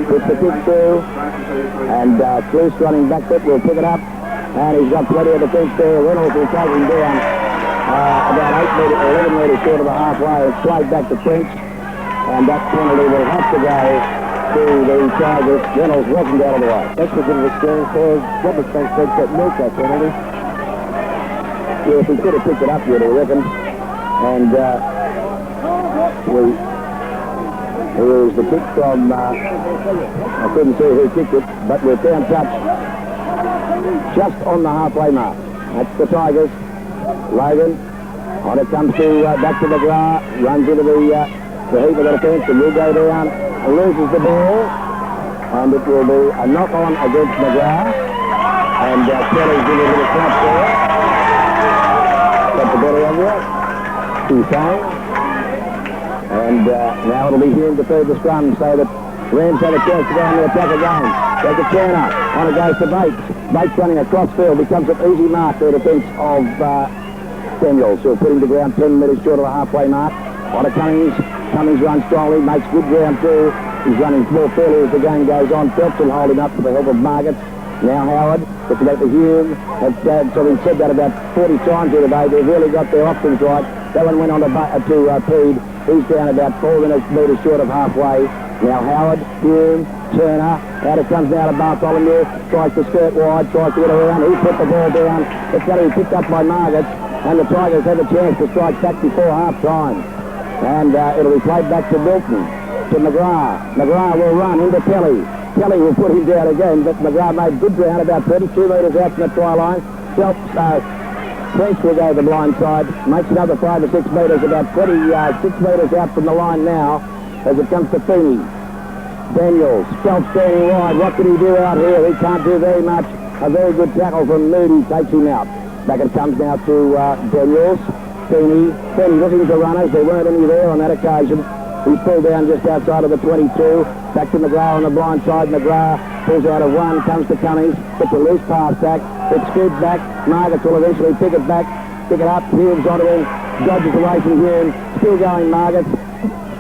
Puts the kick through. And Cluse running back foot will pick it up. And he's got plenty of defence there. Reynolds will take him down about 11 metres short of the halfway. It's played back to French. And that penalty will have to go to the Tigers. Reynolds wasn't out of the way. That's a bit of experience for Robert Banks that milked that penalty. Yes, he could have picked it up, you'd have reckoned. And here is the kick from, I couldn't see who kicked it, but we're down touch just on the halfway mark. That's the Tigers. Logan, on it comes to back to McGrath, runs into the heap of the defence and will go down and loses the ball. And it will be a knock-on against McGrath. And Kelly's giving a little snap there. Got the better of you. He's saying. And now it'll be Hume to feed the scrum so that Rams have a chance to go on the attack again. There's a Turner. On it goes to Bates. Bates running across field becomes an easy mark to the defence of Samuels. So putting the ground 10 metres short of the halfway mark. On to Cummings. Cummings runs strongly, makes good ground too. He's running more fairly as the game goes on. Phelps will hold him up with the help of Margate. Now Howard, looks back to Hume. So we've said that about 40 times here today. They've really got their options right. That one went on to Peed. He's down about 4 metres short of halfway. Now Howard, Hume, Turner. Out it comes now to Bartholomew. Tries to skirt wide, tries to get around. He put the ball down. It's going to be picked up by Margaret. And the Tigers have a chance to strike back before half-time. And it'll be played back to Milton, to McGrath. McGrath will run into Kelly. Kelly will put him down again, but McGrath made good ground about 32 metres out from the try line. French will go to the blind side. Makes another 5 or 6 metres, about 26 metres out from the line now as it comes to Feeney. Daniels, Phelps standing wide. What can he do out here? He can't do very much. A very good tackle from Moody takes him out. Back it comes now to Daniels. Feeney looking for runners. There weren't any there on that occasion. He's pulled down just outside of the 22. Back to McGrath on the blind side. McGrath pulls out of one, comes to Cummings. Gets a loose pass back. It's scooted back. Margaret will eventually pick it back. Pick it up. Humes onto him. Dodges away from Humes. Still going Margaret.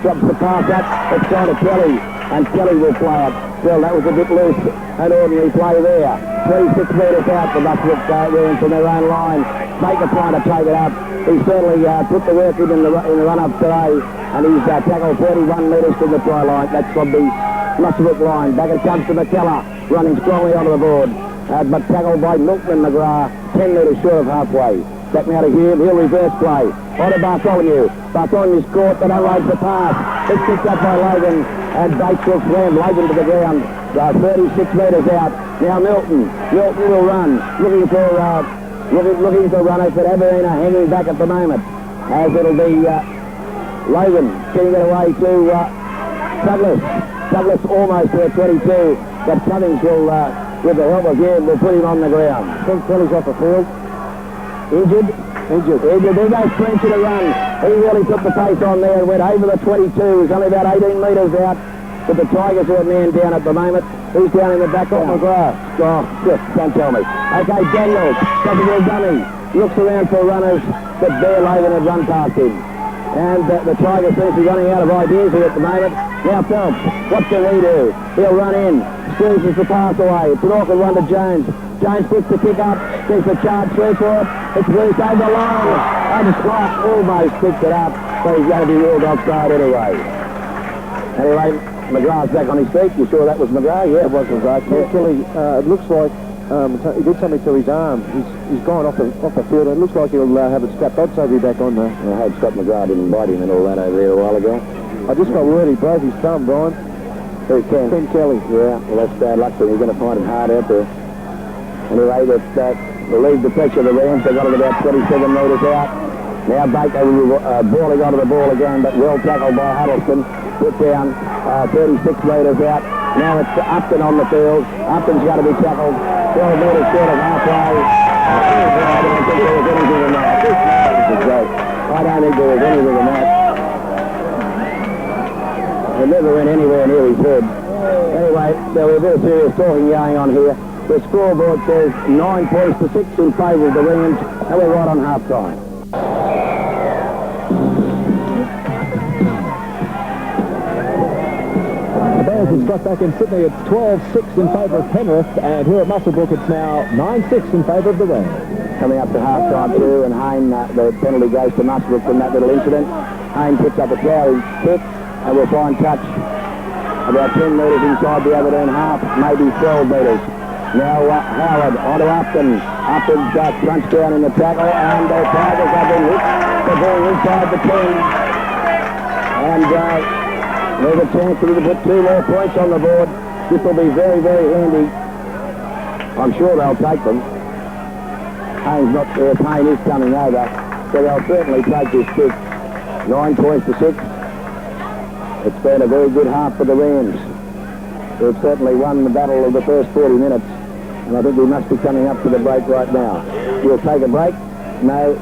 Drops the pass up. It's gone to Kelly. And Kelly will play it. Well, that was a bit loose. An ordinary play there. 36 metres out for Muswellbrook Rams from their own line. Baker trying to take it up. He certainly put the work in the run-up today. And he's tackled 31 metres from the try line. That's from the Muswellbrook line. Back it comes to McKellar. Running strongly onto the board. But tackled by Milton and McGrath. 10 metres short of halfway. Back now to Hume. He'll reverse play. On to Bartholomew. Bartholomew's caught, but unloads the pass. It's picked up by Logan. And Bates will slam Logan to the ground. 36 metres out. Now Milton. Milton will run. Looking for runners, but Aberdeen are hanging back at the moment. As it'll be Logan getting it away to Douglas. Douglas almost to a 22. But Cummings will, with the help of Hume, will put him on the ground. Ken Kelly's off the field. Injured. There goes French in a run. He really put the pace on there and went over the 22. He's only about 18 metres out. But the Tigers are a man down at the moment. Who's down in the back off McGrath? Oh, yes, don't tell me. Okay, Daniels, double dummy. Looks around for runners, but Bear Logan had run past him. And the Tigers seems to be running out of ideas here at the moment. Now Phelps, what can he do? He'll run in, squeezes the pass away. It's an awkward one to Jones. Jones puts the kick up, there's the charge through for it. It's loose over the line. And Clark almost picked it up, but he's going to be ruled offside anyway. Anyway, McGrath's back on his feet. You sure that was McGrath? Yeah, it was McGrath. Yeah. Kelly, it looks like he did something to his arm. He's gone off the field, and it looks like he'll have it strapped. I'd say be back on there. I hope Scott McGrath didn't bite him and all that over there a while ago. I just got word he broke his thumb, Brian. Who, Ken? Ken Kelly. Yeah, well, that's bad luck for him. He's going to find it hard out there. Anyway, that relieved the pressure of the Rams. They got it about 27 metres out. Now Baker balling onto the ball again, but well tackled by Huddleston. Put down 36 metres out. Now it's Upton on the field. Upton's got to be tackled 12 metres short of halfway. I don't think there was anything in that. I don't think there was anything in that. It never went anywhere near his head. Anyway, there was a bit of serious talking going on here. The scoreboard says 9 points to 6 in favour of the Rams, and we're right on half-time. The Bears have got back in Sydney. It's 12-6 in favour of Penrith, and here at Muswellbrook it's now 9-6 in favour of the Rams. Coming up to half-time too, and Hayne, the penalty goes to Muswellbrook from that little incident. Hayne picks up a towering kick, and we'll find touch about 10 metres inside the Aberdeen half, maybe 12 metres. Now Howard onto Upton. Upton's crunched down in the tackle, and the Tigers have been hit. The ball inside the 10. And there's a chance to put 2 more points on the board. This will be very, very handy. I'm sure they'll take them. Hayne's not there. Hayne is coming over. So they'll certainly take this kick. 9 points to 6. It's been a very good half for the Rams. They've certainly won the battle of the first 40 minutes. And I think we must be coming up to the break right now. We'll take a break. No,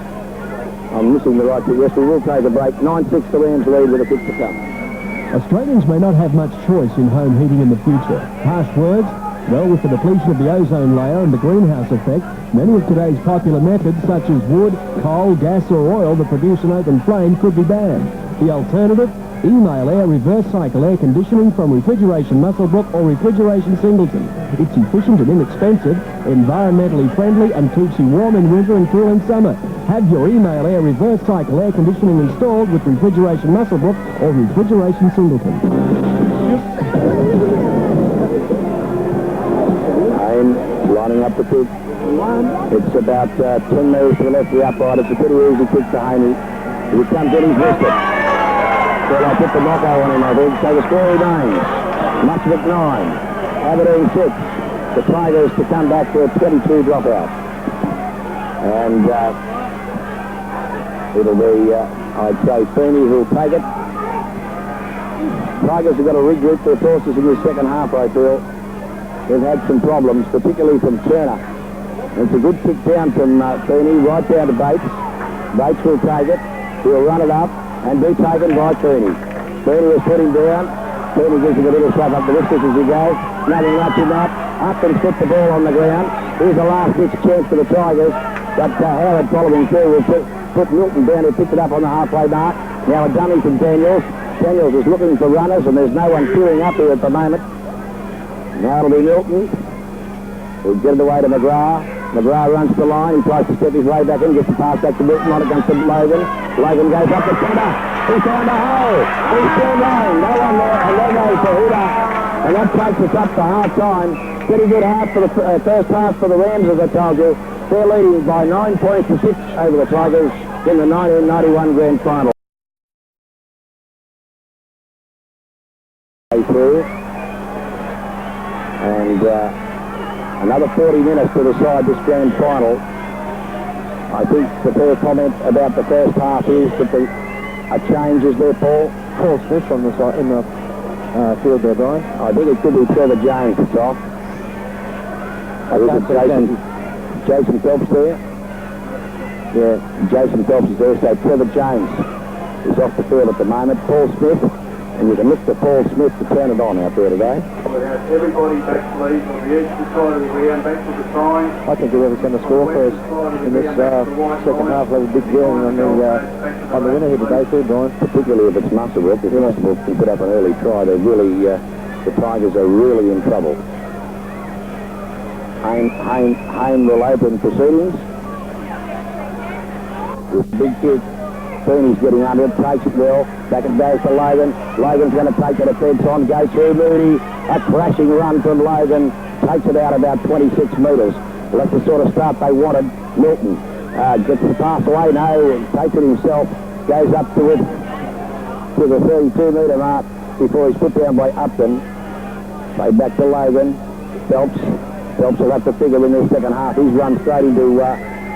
I'm missing the right to. Yes, we will take a break. 9-6 the Rams lead with a kick to come. Australians may not have much choice in home heating in the future. Harsh words? Well, with the depletion of the ozone layer and the greenhouse effect, many of today's popular methods, such as wood, coal, gas or oil that produce an open flame, could be banned. The alternative? Email Air Reverse Cycle Air Conditioning from Refrigeration Muswellbrook or Refrigeration Singleton. It's efficient and inexpensive, environmentally friendly, and keeps you warm in winter and cool in summer. Have your Email Air Reverse Cycle Air Conditioning installed with Refrigeration Muswellbrook or Refrigeration Singleton. lining up the kick. It's about 10 metres to the left of the upright. It's a pretty easy kick to Haney. If he comes in, he's missed it. So I put the knockout on him, I think. So the score remains Muswellbrook 9, Aberdeen 6. The Tigers to come back to a 22 dropout. And it'll be, I'd say, Feeney who'll take it. Tigers have got to regroup their forces in the second half, I feel. They've had some problems, particularly from Turner. It's a good kick down from Feeney, right down to Bates. Bates will take it. He'll run it up and be taken by Feeney. Feeney has put him down. Feeney gives him a little shove up the wrist as he goes. Nothing much in that. Up and put the ball on the ground. Here's a last-ditch chance for the Tigers. But Howard following through will put Milton down, who picked it up on the halfway mark. Now a dummy from Daniels. Daniels is looking for runners, and there's no one queuing up here at the moment. Now it'll be Milton. He'll get it away to McGrath. McGrath runs the line. He tries to step his way back in, gets the pass back to Milton. On against Logan. Logan goes up the centre. He found a hole. He's still going. No one there. And there goes the hooter. And that takes us up to half-time. Pretty good half for the first half for the Rams, as I told you. They're leading by 9 points to 6 over the Tigers in the 1991 Grand Final. Through. And another 40 minutes to decide this Grand Final. I think the fair comment about the first half is that a change is there, Paul. Paul Smith on the side in the field there, Brian. I think it could be Trevor James that's off. Jason Phelps there. Yeah, Jason Phelps is there, so Trevor James is off the field at the moment. Paul Smith, and you can look to Paul Smith to turn it on out there today. Everybody back please on the edge of the side of the ground, back to the sign. I think whoever's going to score first in this second half will have a big bearing on the winner here today too, Brian. Particularly if it's Muswellbrook. If Muswellbrook can put up an early try, they're really, the Tigers are really in trouble. Hayne will open proceedings. With big kick. Feeney's getting under it, takes it well. Back it goes to Logan. Logan's going to take it a fair time, go through Moody. A crashing run from Logan. Takes it out about 26 metres. Well, that's the sort of start they wanted. Milton gets the pass away. No, takes it himself. Goes up to it to the 32-metre mark before he's put down by Upton. Played back to Logan. Phelps will have to figure in the second half. He's run straight into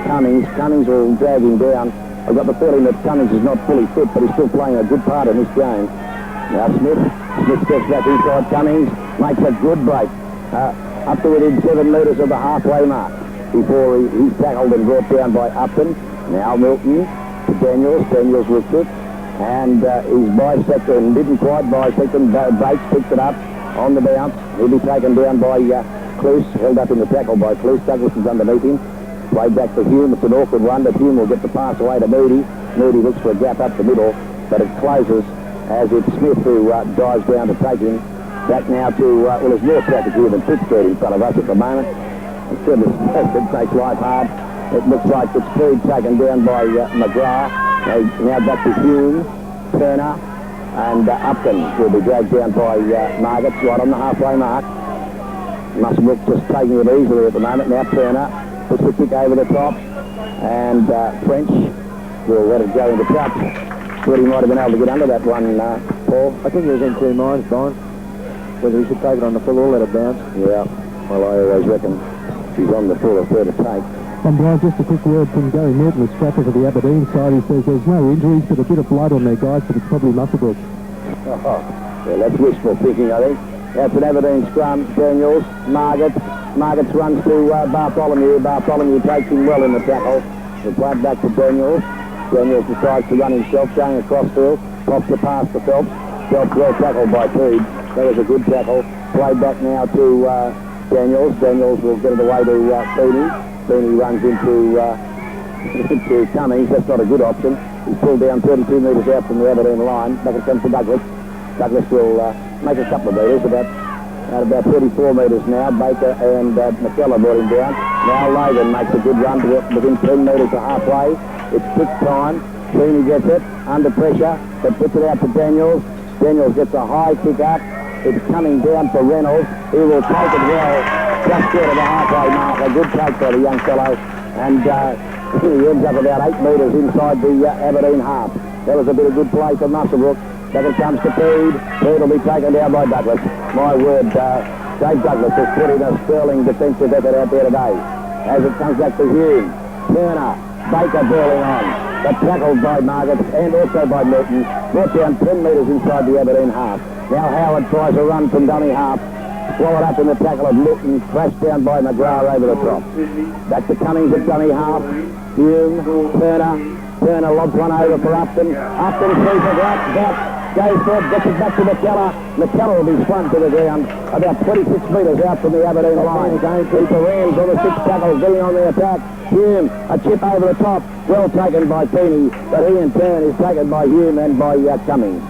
Cummings. Cummings will drag him down. I've got the feeling that Cummings is not fully fit, but he's still playing a good part in this game. Now Smith steps back inside Cummings, makes a good break. Up to within 7 metres of the halfway mark before he's tackled and brought down by Upton. Now Milton to Daniels. Daniels was fit, and he's bisected and didn't quite bisect him. Bates picked it up on the bounce. He'll be taken down by Cluse, held up in the tackle by Cluse. Douglas is underneath him. Played back to Hume. It's an awkward one, but Hume will get the pass away to Moody. Moody looks for a gap up the middle, but it closes as it's Smith who dives down to take him. Back now to, well, there's more traffic here than Pittsburgh in front of us at the moment. Instead of it takes life hard. It looks like it's speed taken down by McGrath. Now back to Hume, Turner, and Upton will be dragged down by Margaret, right on the halfway mark. Muswellbrook just taking it easily at the moment. Now Turner puts the kick over the top, and French will let it go into touch. Thought he might have been able to get under that one, Paul. I think he was in 2 minds, Brian. Whether he should take it on the full or let it bounce. Yeah, well, I always reckon he's on the full or fair to take. And Brian, just a quick word from Gary Milton, the strapper for the Aberdeen side. He says there's no injuries, but a bit of blood on their guys, but it's probably Muswellbrook. Yeah, that's wishful thinking, I think. That's an Aberdeen scrum. Daniels, Margaret runs to Bartholomew. Bartholomew takes him well in the tackle. He'll play it back to Daniels. Daniels decides to run himself, going across field. Pops the pass to Phelps. Phelps well tackled by Teed. That was a good tackle. Played back now to Daniels. Daniels will get it away to Feeney. Feeney runs into Cummings. That's not a good option. He's pulled down 32 metres out from the Aberdeen line. Back it comes to Douglas. Douglas will make a couple of metres, about 34 metres now. Baker and McKellar brought him down. Now Logan makes a good run to within 10 metres to halfway. It's kick time. Feeney gets it under pressure, but puts it out to Daniels. Daniels gets a high kick up. It's coming down for Reynolds. He will take it well. just short of the halfway mark. A good take by the young fellow. And he ends up about 8 metres inside the Aberdeen half. That was a bit of good play for Muswellbrook. Second comes to Peed. Peed will be taken down by Douglas. My word, Dave Douglas has put in a sterling defensive effort out there today. As it comes back to Hume, Turner, Baker bailing on. But tackled by Margaret and also by Merton. Brought down 10 metres inside the Aberdeen half. Now Howard tries a run from dummy half. Swallowed up in the tackle of Merton. Crashed down by McGrath over the top. Back to Cummings at dummy half. Hume, Turner lobs one over for Upton. Upton sees the back. Goes forward, gets it back to McKellar. McKellar will be swung to the ground about 26 metres out from the Aberdeen line. It's the Rams on the 6 tackles getting on the attack. Hume, a chip over the top. Well taken by Feeney, but he in turn is taken by Hume and by Cummings.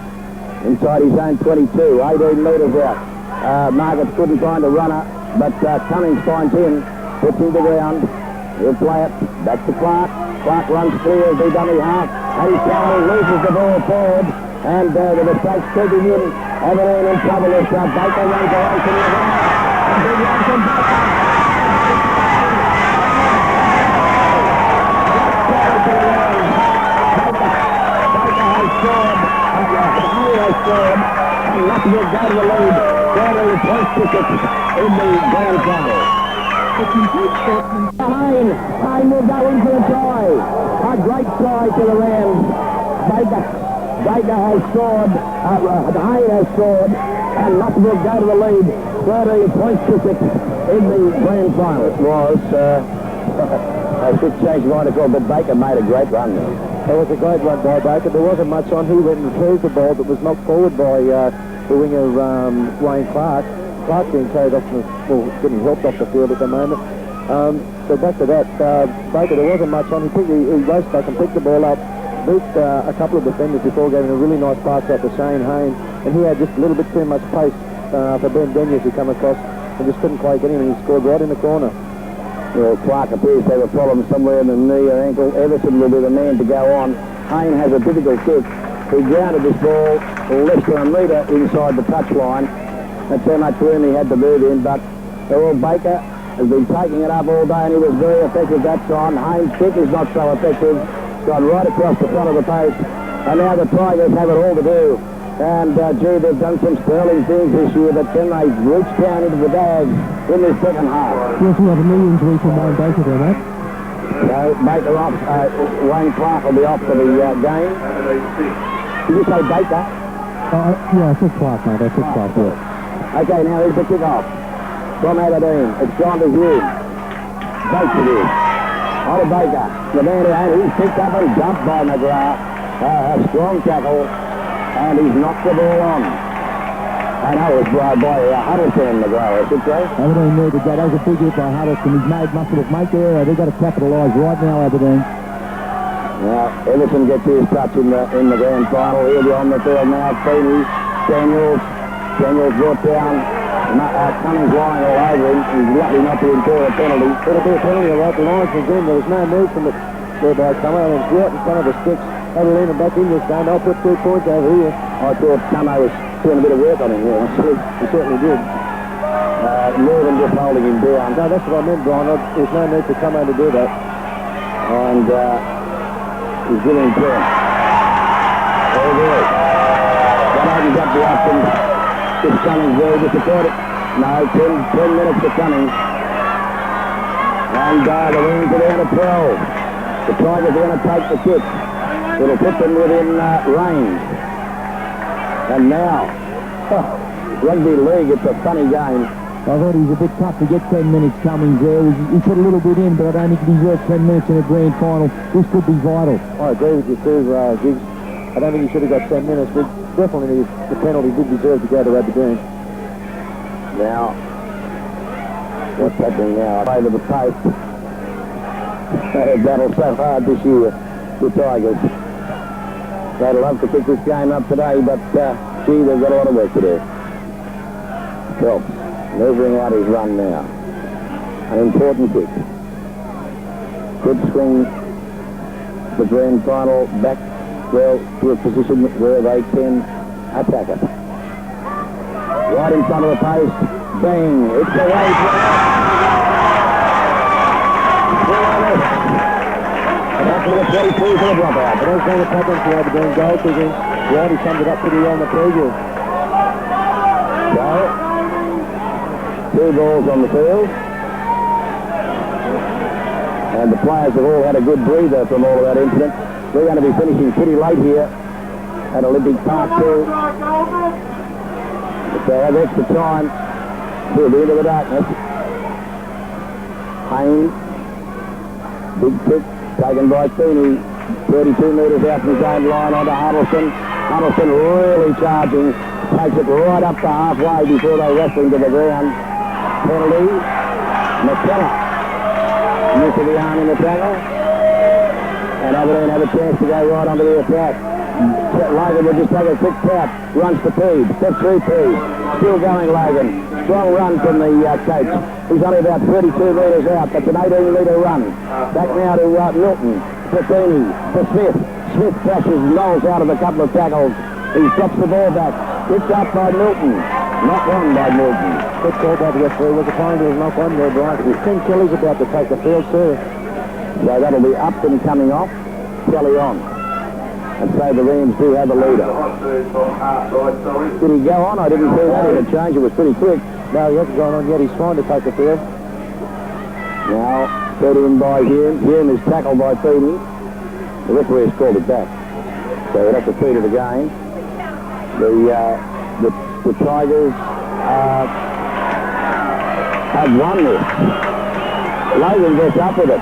Inside his own 22, 18 metres out. Margaret couldn't find a runner, but Cummings finds him, puts him to the ground. He'll play it back to Clark. Clark runs clear of the dummy half. And he loses the ball forward. And the mistakes creeping in. Aberdeen in trouble as Baker runs away from the ground. A big run from Baker. Baker has scored. Hayne has scored. And nothing will go to the lead. Further points tickets in the grand final. Hayne will go in for the try. A great try to the Rams. Baker has scored, Hayne has scored, and Lutton will go to the lead, 13 points to 6 in the grand final. It was, I should change my call, but Baker made a great run there. It was a great run by Baker. There wasn't much on. He went and retrieved the ball that was knocked forward by the winger Wayne Clark. Clark being carried off, getting helped off the field at the moment. So back to that, Baker, there wasn't much on. He raced back and picked the ball up. Beat a couple of defenders before giving a really nice pass out to Shane Hayne, and he had just a little bit too much pace for Ben Denius to come across and just couldn't quite get him, and he scored right in the corner. Well, Clark appears to have a problem somewhere in the knee or ankle. Everson will be the man to go on. Hayne has a difficult kick. He grounded this ball less than a metre inside the touchline. That's how much room he had to move in, but Earl Baker has been taking it up all day, and he was very effective that time. Hayne's kick is not so effective. Gone right across the front of the post, and now the Tigers have it all to do. And gee, they've done some sterling things this year, but then they reached down into the bags in the second half. Yes, we have a knee injury from Wayne Baker there, mate. So Baker off, Wayne Clark will be off for the game. Did you say Baker? Yeah, I said Clark, mate. I said Clark, yeah. Okay, now here's the kick-off from Aberdeen. It's gone to Hume. Baker is. On to Baker, the man who had he's picked up and dumped by McGrath. A strong tackle, and he's knocked the ball on. And that was by Huddleston and McGrath, I should say. Aberdeen needed that. That was a big hit by Huddleston. He's made Muswellbrook make the error. They've got to capitalise right now, Aberdeen. Now, Everton gets his touch in the grand final. He'll be on the field now. Feeney, Daniels brought down. Cummings lying all over him. He's lucky not to incur a penalty. It'll be a penalty, all right. The lines was in. There was no move from it whereby Camo and was right in front of the sticks. Aberdeen and back in this game. They'll put 2 points over here. I thought Camo was doing a bit of work on him here. He certainly did. More than just holding him down. No, that's what I meant, Brian. There's no need for Camo to do that. And he's giving him to him. Very good. That opens up the option. Just Cummings very disappointed. No, 10 minutes for Cummings. And the Wings are down to 12. The Tigers are going to take the kick. It'll put them within range. And now, rugby league, it's a funny game. I thought he was a bit tough to get 10 minutes Cummings there. He put a little bit in, but I don't think he deserves 10 minutes in a grand final. This could be vital. I agree with you too, Giggs. I don't think he should have got 10 minutes, but definitely the penalty did deserve to go to Aberdeen. Now, what's happening now? Over the post. They have battled so hard this year, the Tigers. They'd love to pick this game up today, but gee, they've got a lot of work to do. Phelps, moving out his run now. An important kick. Could swing the grand final back well to a position where they can attack it. Right in front of the post. Bang! It's away. to the 22 for the dropout. But there's been a problem for Aberdeen goal kicking. Whitey summed it up pretty well in the preview. So, 2 balls on the field. And the players have all had a good breather from all of that incident. We're going to be finishing pretty late here at Olympic Park too. If they have extra time till the end of the darkness. Haynes, big kick taken by Feeney, 32 metres out from his own line onto Huddleston. Huddleston really charging, takes it right up to halfway before they wrestle him to the ground. Penalty, McKellar. Use of the arm in the tackle, and Aberdeen have a chance to go right onto the attack. Logan will just take a quick tap, runs to Peed, steps through Peed, still going Logan. Strong run from the coach. He's only about 32 metres out, that's an 18-metre run. Back now to Milton, to Feeney, to Smith. Smith crashes Knowles out of a couple of tackles. He drops the ball back, picked up by Milton. Knock on by Milton. Good call by the referee. Was a kind of knock on there, Brian. Ken Kelly's about to take the field too. So that'll be Upton coming off, Kelly on. And so the Rams do have a leader. Did he go on? I didn't see that in the change. It was pretty quick. No, he hasn't gone on yet. He's trying to take the field. Now, fed in by Hume. Hume is tackled by Feeney. The referee has called it back. So we'll have to feed it again. The Tigers have won this. Logan gets up with it.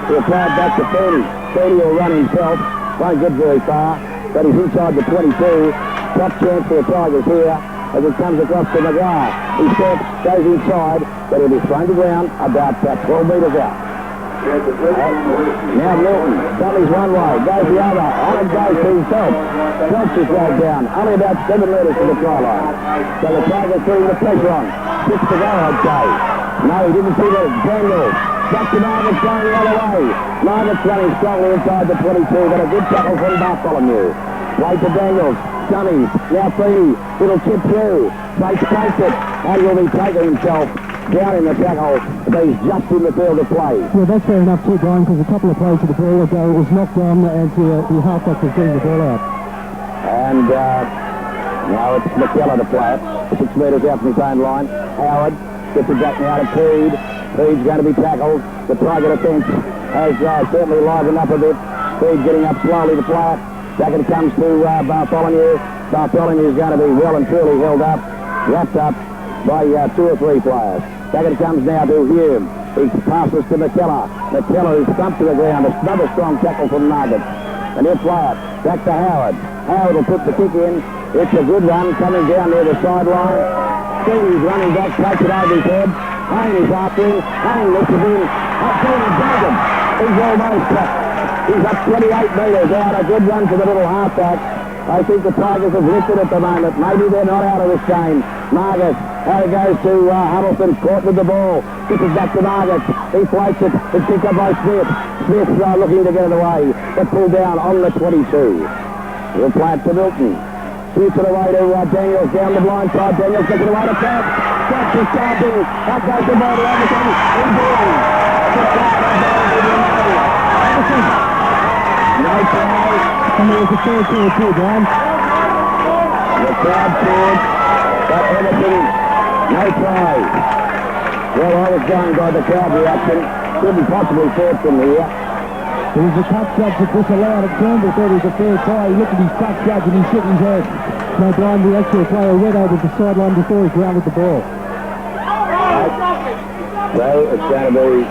He'll play it back to Feeney. Feeney will run himself. Won't get very far, but he's inside the 22. Top chance for the Tigers here as it comes across to McGrath. He steps, goes inside, but he'll be thrown to ground about 12 metres out. Now Milton, Dudley's one way, goes the other, on it goes to himself. Phelps is dragged down, only about 7 metres to the try line. So the Tigers putting the pressure on. 6 to go, I'd say. No, he didn't see that. Daniels, back to Margaret going the other way. Margaret's running strongly inside the 22, but a good tackle from Bartholomew. Wait to Daniels, Dummies, now Feeney, little chip through. Bates takes it, and will be taking himself down in the tackle, but he's just in the field of play. Well, that's fair enough too, Brian, because a couple of plays to the ball ago, it was knocked on and the halfback was getting the ball out. And now it's McKellar to play it, 6 metres out from his own line. Howard gets it back now to Peed. Peed's going to be tackled. The Tiger defence has certainly livened up a bit. Peed getting up slowly to play it. Back it comes to Bartholomew. Bartholomew's going to be well and truly held up, wrapped up by 2 or 3 players. Back it comes now to Hume. He passes to McKellar. McKellar is thumped to the ground. Another strong tackle from Margaret. And he'll play it. Back to Howard. Howard will put the kick in. It's a good run coming down near the sideline. Stevie's running back, takes it over his head. Hayne is after him. Hayne looks at him. Up to him and does him. He's almost cut. He's up 28 metres out. A good run for the little halfback. I think the Tigers have lifted at the moment. Maybe they're not out of this game. Margaret, how it goes to Huddleston, caught with the ball. Gets it back to Margaret. He floats it. It's picked up by Smith. Smith looking to get it away, but pulled down on the 22. He'll play it to Milton. Shoots it away to Daniels down the blind side. Daniels gets it away to Pratt. Pratt is starting. Up goes the ball to Anderson. In doing. No try. And there was a fair call too, Brian. The crowd cheered, but Everton, no try. Well, I was going by the crowd reaction. Couldn't possibly see it from here. There was a cut judge that disallowed it. Turnbull thought it was a fair try. He looked at his cut judge and he shook his head. No, Brian, the actual player went over the sideline before he grounded the ball. Well, it's going to be...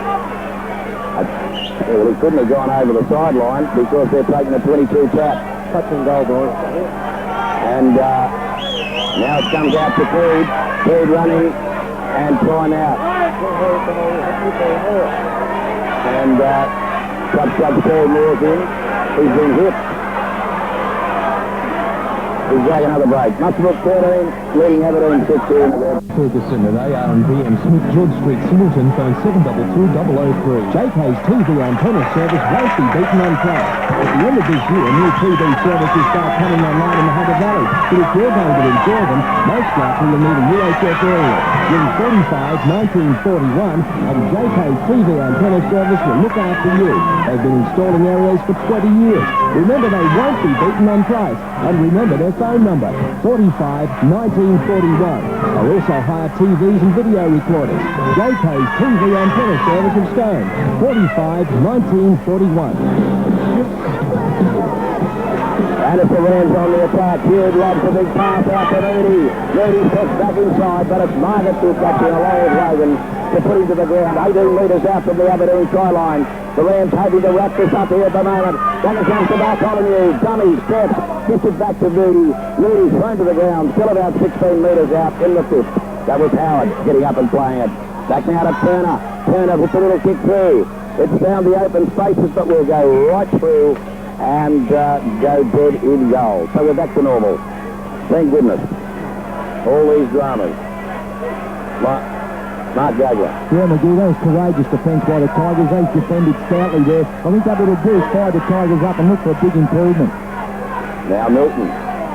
Well, he couldn't have gone over the sideline because they're taking a 22 tap. Touch and goal, boys. And now it comes out to Peed. Peed running and time out. And Club Paul Moore's in. He's been hit. He's dragging another break. Muswellbrook 13, leading Aberdeen 16. Ferguson at AR&VM Smith George Street, Singleton, phone 722-003. JK's TV antenna service won't be beaten on price. At the end of this year, new TV services start coming online in the Hunter Valley. But if you're going to enjoy them, most likely you'll need a UHF area. Ring 45 1941 and JK's TV antenna service will look after you. They've been installing areas for 20 years. Remember, they won't be beaten on price. And remember their phone number, 45 1941. They also hire TVs and video recorders. JK's TV antenna service of Stone, 45 1941. And it's the Rams on the attack. Hugh lobs a big pass out to Moody. Moody puts back inside, but it's Margaret who's catching along with Logan to put him to the ground. 18 metres out from the Aberdeen try line. The Rams hoping to wrap this up here at the moment. Then it comes to Bartholomew. Dummy steps. Gets it back to Moody. Moody's thrown to the ground. Still about 16 metres out in the fifth. That was Howard getting up and playing it. Back now to Turner. Turner with a little kick through. It's found the open spaces, but we'll go right through and go dead in goal. So we're back to normal. Thank goodness. All these dramas. Mark Gagler. Yeah, McGee, that was courageous defence by the Tigers. They defended stoutly there. I think that will do is fire the Tigers up and look for a big improvement. Now Milton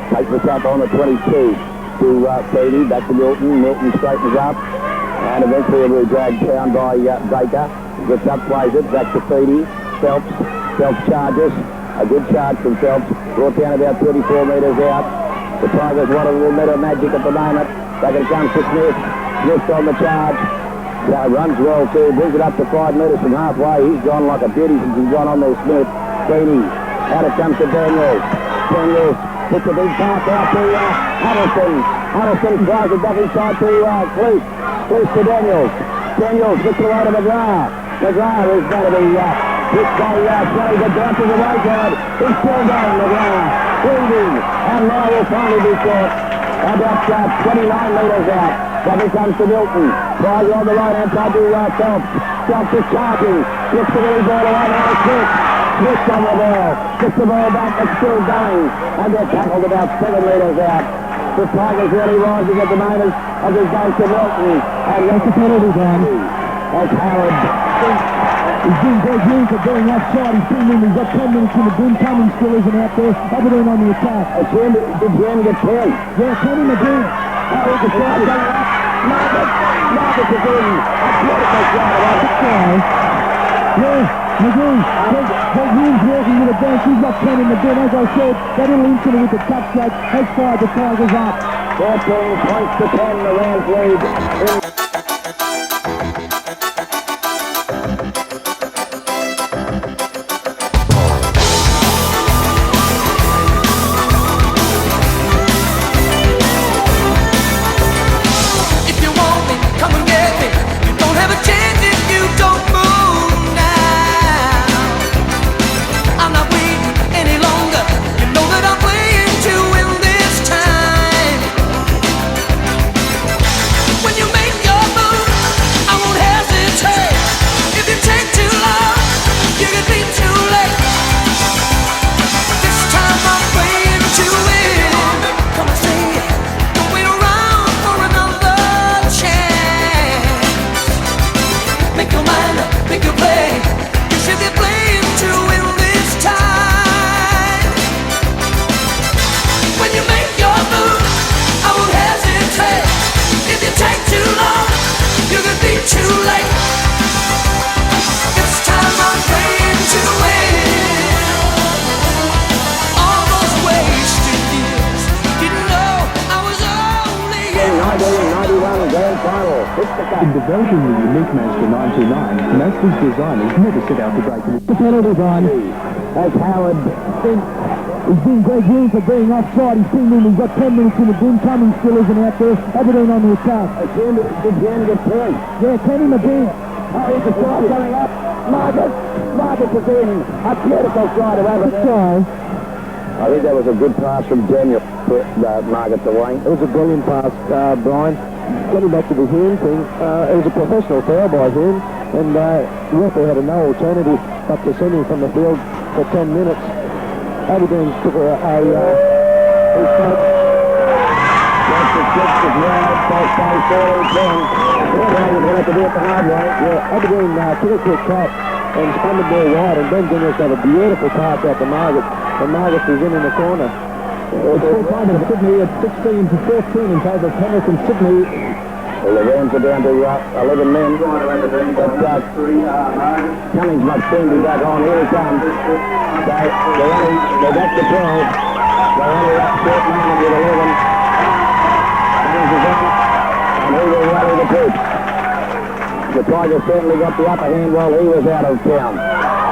takes us up on the 22 to Feedy. Back to Milton. Milton straightens up. And eventually it'll be dragged down by Baker. Gets up, plays it. Back to Feedy. Phelps. Phelps charges. A good charge from Phelps. Brought down about 34 metres out. The Tigers want a little bit of magic at the moment. Back it comes to Smith. Smith on the charge. Runs well too. Brings it up to 5 metres from halfway. He's gone like a beauty since he's gone on there, Smith. Feedy. Out it comes to Daniels. Daniels puts a big pass out to Huddleston. Huddleston drives it back inside to Cloose. Cloose to Daniels. Daniels gets away to McGrath. McGrath is going to be hit by Shelly, get down to the right side. He's still going, McGrath. Bleeding. And now will finally be caught. About 29 metres out. Then he comes to Milton. Tries on the right-hand side to Phelps. Phelps is charging. Gets the little ball away now to Smith. Smith on the ball. Gets the ball back. It's still going. And they're tackled about 7 metres out. The Tigers really rising at the moment as it goes to Milton. And that's the penalty gun. That's Howard. He's doing great room for going offside. He's been in. He's got 10 minutes in the bin. Cummings still isn't out there. Aberdeen on the attack. Did Jim get 10? Yeah, Kenny McGee. It's a shot going up. Margaret is in. A beautiful shot. Yeah, McGee. There's Williams walking with a bench. He's got 10 in the bin. As I said, that little incident with the touch strike has fired the Tigers up. 14 points to 10. The Rams lead. In developing the unique Mazda 929, Mazda's designers never set out to break the penalty line. As Howard. He's been great room for being offside. He's been in. He's got 10 minutes in the bin. Cummings still isn't out there. Aberdeen on the attack. Did Jen get 10? Yeah, Kenny McGee. Here's the shot coming up. Margaret is in. A beautiful shot of Aberdeen. I think that was a good pass from Daniel to Margaret to Wayne. It was a brilliant pass, Brian. Getting back to the Hume thing, it was a professional foul by Hume, and the referee had no alternative but to send him from the field for 10 minutes. Aberdeen took a That's the six as well. Both sides 4-10. We'll have to do it the hard way. Yeah, Aberdeen took a quick cut and spun the ball wide, and Ben Daniels got a beautiful pass out to Margaret, and Margaret was in the corner. It's full time in Sydney at 16 to 14 in favour of Penrith and Sydney. Well, the Rams are down to 11 men. But Cummings must soon be back on. Here he comes. They're back to 12. They're only up short moment with 11. Cummings is on, and he will rally the troops. The Tigers certainly got the upper hand while he was out of town.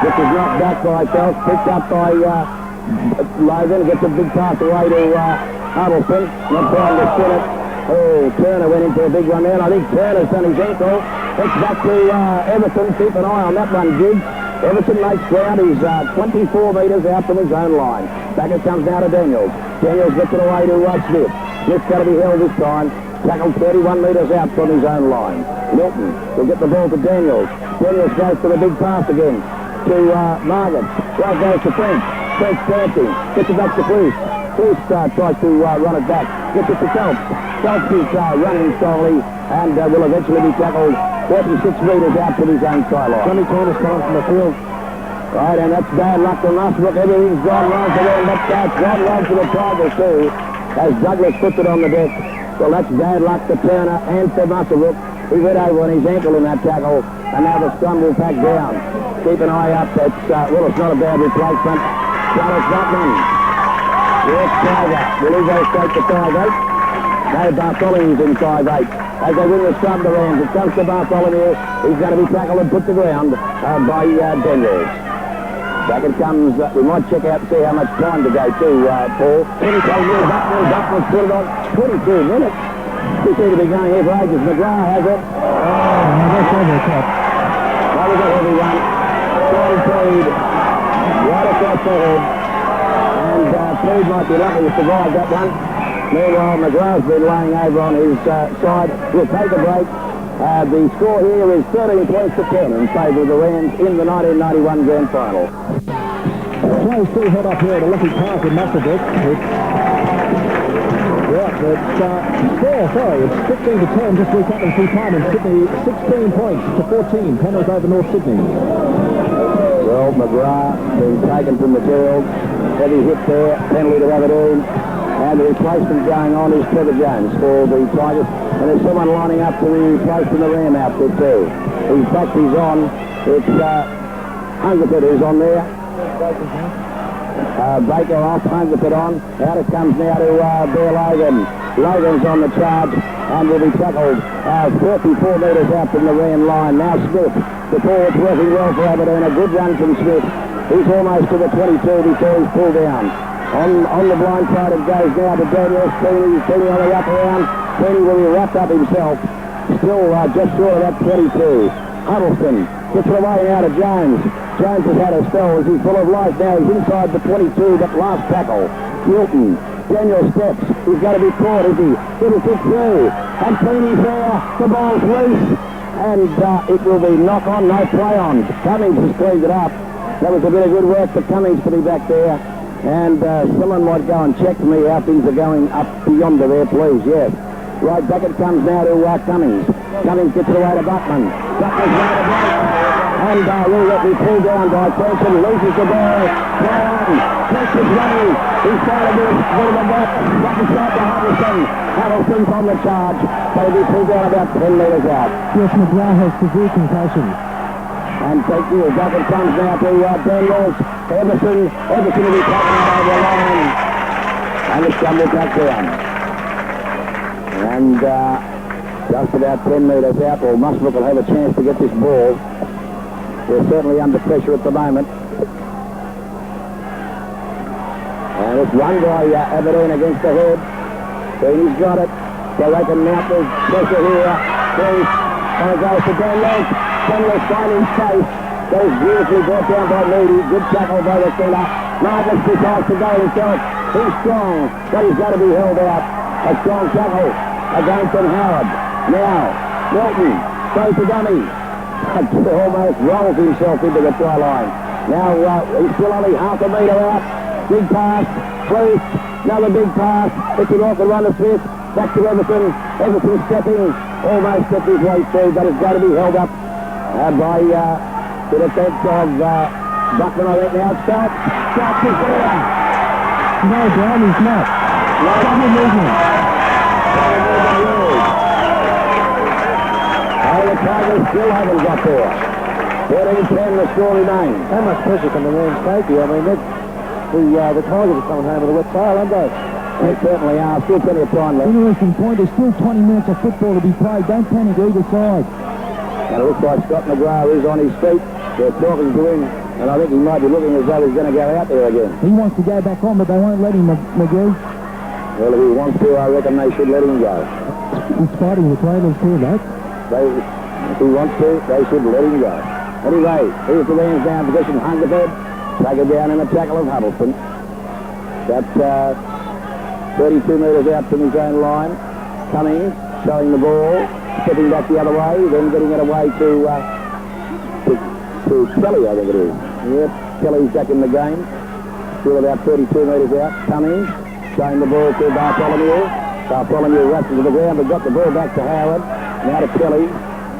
This is knocked back by Phelps, picked up by Logan, gets a big pass away to Huddleston. Not trying to spin it. Oh, Turner went into a big one there. I think Turner's done his ankle. It's back to Everton. Keep an eye on that one, Giggs. Everton makes ground. He's 24 metres out from his own line. Back it comes now to Daniels. Daniels gets it away to Smith. Smith's got to be held this time. Tackled 31 metres out from his own line. Milton will get the ball to Daniels. Daniels goes to the big pass again to Margaret. Right goes to French. French dancing. Gets it back to Bruce. Bruce tries to run it back. Gets it to Phelps. Phelps is running slowly and will eventually be tackled 46 metres out from his own try line. Johnny Corner's coming from the field. Right, and that's bad luck for Muswellbrook. Everything's gone wrong for them. That's gone wrong for the Tigers too, as Douglas puts it on the deck. Well, that's bad luck for Turner and for Muswellbrook. He went over on his ankle in that tackle, and now the scrum will pack down. Keep an eye up. It's, well, it's not a bad replacement. Charles Buckman. Yes, Tiger. Will he go straight to 5'8"? No, Bartholomew's in 5'8". As they win the scrum, the Rams. It comes to Bartholomew. He's going to be tackled and put to ground by Daniels. Back it comes. We might check out, see how much time to go to, Paul. 22 minutes. Buckman's put it on 22 minutes. We seem to be going here for ages. McGrath has it. Oh, that's over the top. That was a heavy one. Short speed. Right across the head. And Speed might be lucky to survive that one. Meanwhile, McGrath's been laying over on his side. We'll take a break. The score here is 13 points to 10 in favour of the Rams in the 1991 Grand Final. Play still held up here at a lucky pass in Muswellbrook. It's 15 to 10, just recapping full time in Sydney. 16 points to 14, Penrith over North Sydney. Well, McGrath being taken from the field. Heavy hit there, penalty to Aberdeen. And the replacement going on is Trevor Jones for the Tigers. And there's someone lining up to be replaced in the Ram outfit too. In fact, he's on. It's Hungerford who's on there. Baker off, Hungerford on. Out it comes now to Bear Logan. Logan's on the charge and will be tackled 34 metres out from the Ram line. Now Smith. The forward's working well for Aberdeen. A good run from Smith. He's almost to the 22 before he's pulled down. On the blind side it goes now to Daniels. Keeney on the wrap around. Keeney will be wrapped up himself. Still just short of that 22. Huddleston gets it away now to Jones. Jones has had a spell as he's full of life now. He's inside the 22, but last tackle. Milton. Daniel steps. He's got to be caught, is he? It'll fit through. And Keeney's there. The ball's loose. And it will be knock on, no play on. Cummings has cleaned it up. That was a bit of good work for Cummings to be back there. And someone might go and check for me how things are going up beyond there, please. Yes. Right, back it comes now to Cummings. Cummings gets it away to Buckman. Buckman's made a break. And will be pulled down by Person. Loses the ball. Play on. Person's running. He's trying to do a bit of a back. Buckman's out to Huddleston. Huddleston's on the charge. But he'll be pulled down about 10 metres out. Yes, McGrath has severe concussion. And thank you. Back it comes now to Daniels. Everson will be taken over the line. And the scrum will back down. And just about 10 metres out, well, Muswellbrook will have a chance to get this ball. They're certainly under pressure at the moment. And it's run by Aberdeen against the head. He's got it. So they can mount the pressure here. First, and it goes to Daniels. Daniels finding space. Goes beautifully brought down by Moody. Good tackle by the fielder. Margaret decides to go himself. He's strong, but he's got to be held out. A strong tackle against Howard. Now, Milton goes to dummy. Almost rolls himself into the try line. Now, he's still only half a metre out. Big pass, loose, another big pass. It's an awkward run to Smith. Back to Everton. Everton stepping, almost stepped his way through, but it's got to be held up by the defence of Buckman, I think now. Phelps is there. No, Brian, he's not. Double movement. Oh, the Tigers still haven't got there. 14-10, the score remains. How much pressure can the Rams take here? I mean, the Tigers are coming home with a wet sail, aren't they? They certainly are. Still plenty of time left. Interesting point. There's still 20 minutes of football to be played. Don't panic either side. And it looks like Scott McGrath is on his feet. They're talking to him, and I think he might be looking as though he's going to go out there again. He wants to go back on, but they won't let him, McGee. Well, if he wants to, I reckon they should let him go. He's fighting the trailers too, mate. If he wants to, they should let him go. Anyway, here's the Rams down position. Hungerford, taken down in a tackle of Huddleston. That's 32 metres out from his own line. Cummings, showing the ball, stepping back the other way, then getting it away to Kelly, I think it is. Yep, Kelly's back in the game. Still about 32 metres out. Cummings, showing the ball to Bartholomew. Bartholomew rushes to the ground, but got the ball back to Howard. Now to Kelly.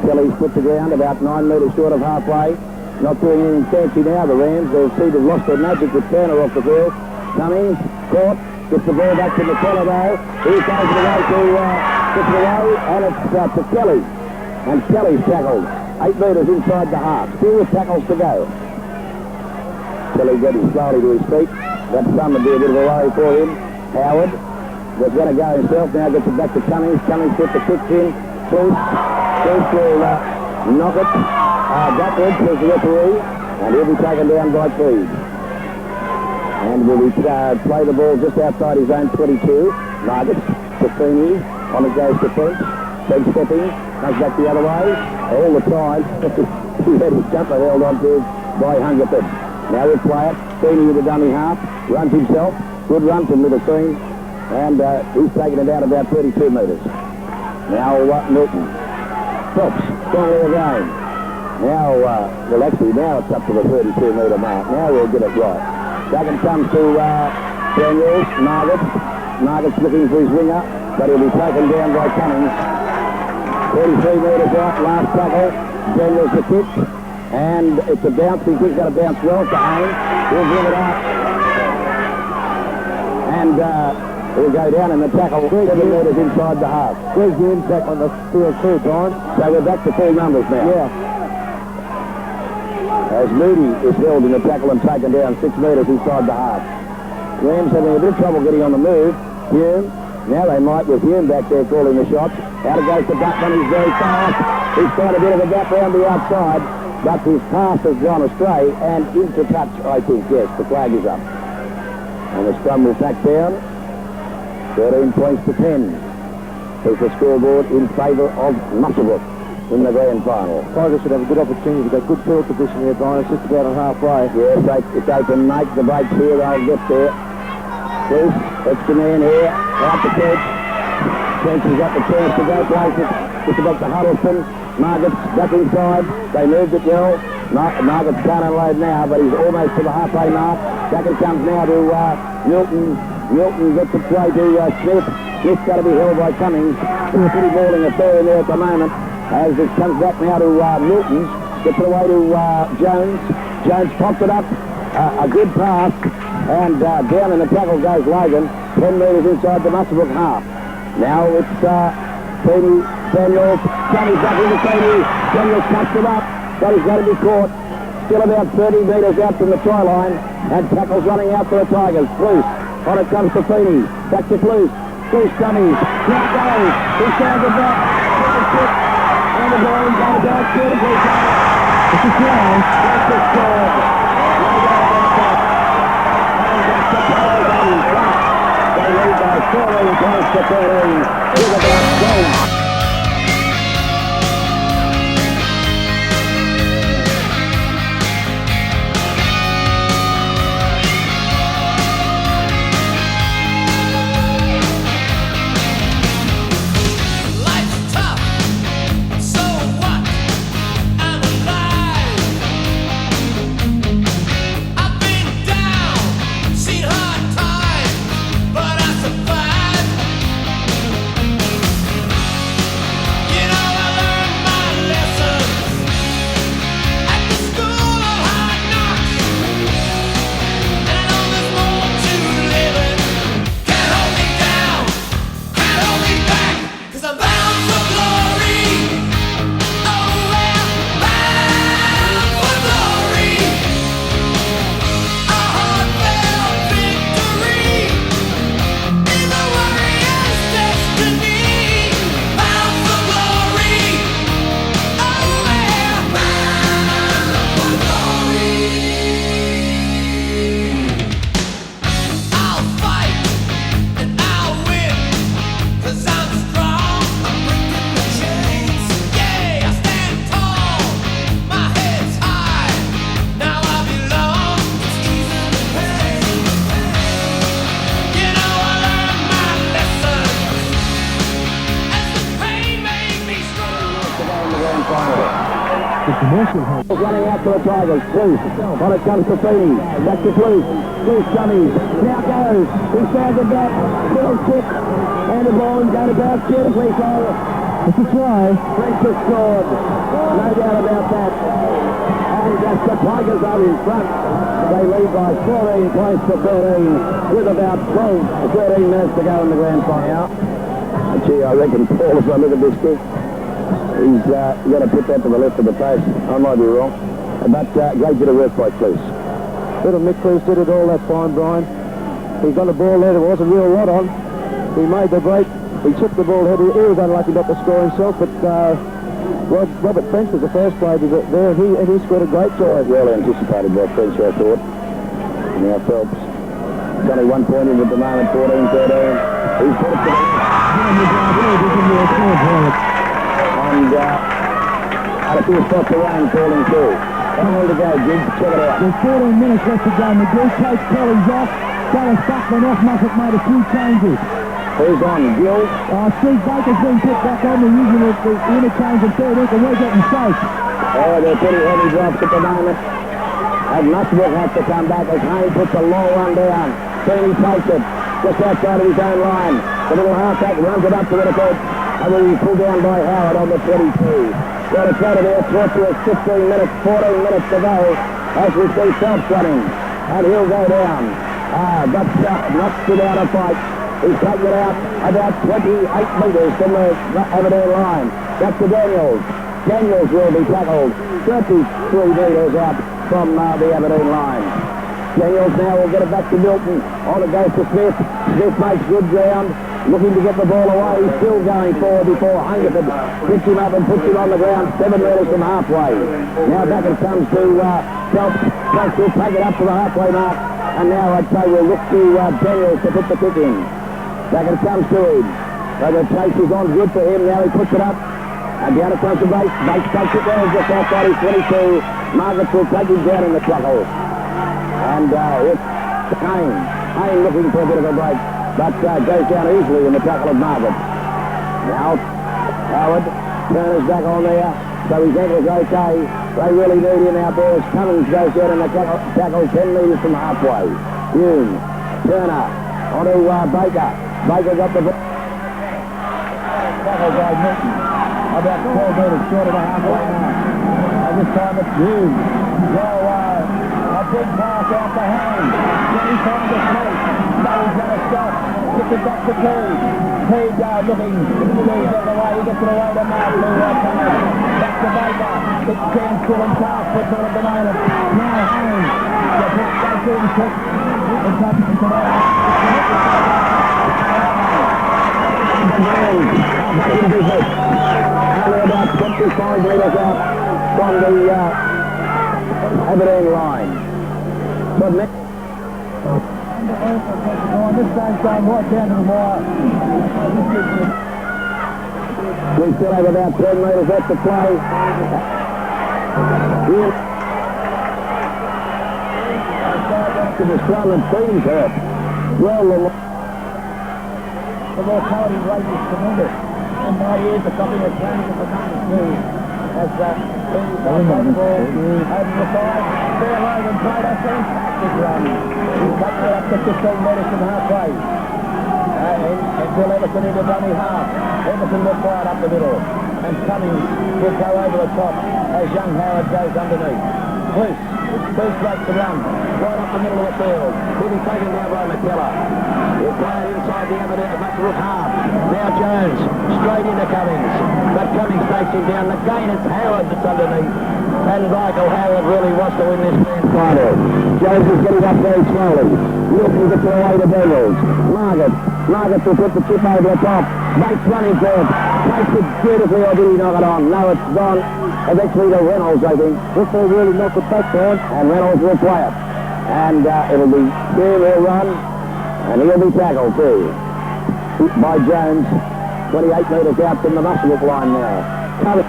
Kelly's put the ground about 9 metres short of halfway. Not doing anything fancy now, the Rams. They seem to have lost their magic with Turner off the field. Cummings, caught, gets the ball back to McKellar though. He goes it away gets it away, and it's to Kelly. And Kelly's tackled 8 metres inside the half. Still with tackles to go. Kelly getting slowly to his feet. That's some to be a bit of a worry for him. Howard was going to go himself, now gets it back to Cummings. Cummings puts the kicks in. Close will knock it backwards, says the referee, and he'll be taken down by Creed. And will be play the ball just outside his own 22. Margaret, Buffini, on it goes to French. Then stepping, comes back the other way. All the time, he had his jumper held on to by Hungerford. Now we'll play it. Feeney with the dummy half, runs himself. Good run from Middleton, and he's taken it out about 32 metres. Now Milton. Phelps, strongly again. Now, well actually now it's up to the 32 metre mark. Now we'll get it right. Second comes to Daniels, Margaret. Margaret's looking for his winger, but he'll be taken down by Cummings. 33 metres out, last tackle. Daniels the kick, and it's a bounce. He thinks he's got to bounce well to aim. He'll bring it out. And he'll go down in the tackle 7 metres inside the half. Where's the impact on the field too, Brian? So we're back to full numbers now. Yeah. As Moody is held in the tackle and taken down 6 metres inside the half. Rams having a bit of trouble getting on the move. Hume, now they might with Hume back there calling the shots. Out it goes to Buckman, he's very fast. He's got a bit of a gap round the outside, but his pass has gone astray and into touch, I think, yes, the flag is up. And the scrum will back down. 13 points to 10. Is the scoreboard in favour of Muswellbrook in the grand final. Tigers should have a good opportunity. They've got good field position here, Brian. It's just about on halfway. Yes, if they can make the breaks here, they'll get there. Bruce, extra man here, out the catch. Chance has got the chance to go places. It's about to Huddleston. Margaret's back inside. They moved it well. Margaret's can't unload now, but he's almost to the halfway mark. Back it comes now to Milton. Milton gets it play to Smith. Smith's got to be held by Cummings. It's a pretty balling affair in there at the moment. As it comes back now to Milton. Gets it away to Jones. Jones pops it up. A good pass. And down in the tackle goes Logan. 10 metres inside the Muswellbrook half. Now it's Feeney, Daniels. Johnny's back into Feeney. Daniels cuts it up. But he's got to be caught. Still about 30 metres out from the try line. And tackles running out for the Tigers. Bruce. On it comes to Feeney. Back to Bruce. Bruce dummies. Now goes. He's down the back. And the ball is going to go. It's a try. That's a score. They lead by 14 points to 13. With about goal. the commercial help. Running out to the Tigers. Sluice. On it comes to Feeney. Back to Sluice. Sluice dummies. Now goes. He stands it back. Little kick. And the ball is going to bounce beautifully. So It's a try. French has scored. No doubt about that. And just the Tigers are in front. They lead by 14 points to 13 with about 12 to 13 minutes to go in the grand final. Gee, I reckon Paul, if I look at this kick, he's going to put that to the left of the post. I might be wrong. But great bit of work by Cluse. Little Mick Cluse did it all that time, Brian. He got a ball there, there wasn't real lot on. He made the break. He took the ball head. He was unlucky not to score himself, but Robert French was the first player there, and he scored a great try. Well anticipated by French, I thought. Now Phelps. He's only 1 point in at the moment, 14-13. He's put it to the and had a few spots of rain falling through. All to go, Gibbs. Check it out. There's 14 minutes left to go. McGill takes Kelly's off. Dallas Buckland off. Muffet made a few changes. Who's on? Gill? Steve Baker's been put back on. They're using the interchange and third hook, and we're getting safe. Oh, they're pretty heavy drops at the moment. And Muswellbrook has to come back as Hayne puts a long one down. Feeney takes it just outside of his own line. The little halfback runs it up to the defence. And will be pulled down by Howard on the 22. Well, it's out of there. Tortuous 15 minutes, 14 minutes to go as we see Phelps running. And he'll go down. But not without a fight. He's taken it out about 28 metres from the Aberdeen line. That's to Daniels. Daniels will be tackled 33 metres out from the Aberdeen line. Daniels now will get it back to Milton. On it goes to Smith. Smith makes good ground. Looking to get the ball away. He's still going forward before Hungerford picks him up and puts him on the ground 7 metres from halfway. Now back it comes to Phelps. Phelps will take it up to the halfway mark. And now I'd say we'll look to Daniels to put the kick in. Back it comes to him. So the chase is on good for him. Now he puts it up. And down it comes to Bates. Bates takes it down just outside his 22. Margaret will take him down in the truckle. And it's Hayne. Hayne looking for a bit of a break. But goes down easily in the tackle of Margaret. Now Howard. Turner's back on there. So his ankle's okay. They really need him out there as Cummins goes down in the tackle 10 metres from halfway. Hume. Turner. Onto Baker. Baker got the ball. Tackle by Milton. About 12 metres short of the halfway mark. And this time it's Hume. Well, a big pass out to Hayne. Then he finds a place. No, he's going to stop. Gets it back to Teague. Teague looking. Teague on the way. He gets it away to Mark. Back to Baker. It's Jan still in pass. Puts on at the moment. Now Hayne. Goes in quick. It's up into the Only about 25 metres out from the Aberdeen line. But next... This time's going right down to the wire. We still have about 10 metres left to play. Here. To the scrum and Feeney's hurt. Well, The mortality rate is tremendous. And my ears are copying a change of the moment too. As Feeney plays the ball over the side. Fair Logan played a fantastic run. He's taken it up to 15 metres from halfway. Until Everton into dummy half. Everton will fire up the middle. And Cummings will go over the top as young Howard goes underneath. Cluse breaks the run. Right up the middle of the field. He'll be taken down by McKellar. He'll play it inside the Aberdeen Muswellbrook half. Now Jones straight into Cummings. But Cummings takes him down. Again it's Howard that's underneath. And Michael Howard really wants to win this grand final. Jones is getting up very slowly. Wilson gets it away to Daniels. Margaret will put the chip over the top. Bates running for it. Takes it beautifully, or did he knock it on? No, it's gone eventually to Reynolds, I think. This will really knock it back down. And Reynolds will play it. And it'll be Beam will run. And he'll be tackled too. By Jones. 28 metres out from the Muswellbrook line now. Cover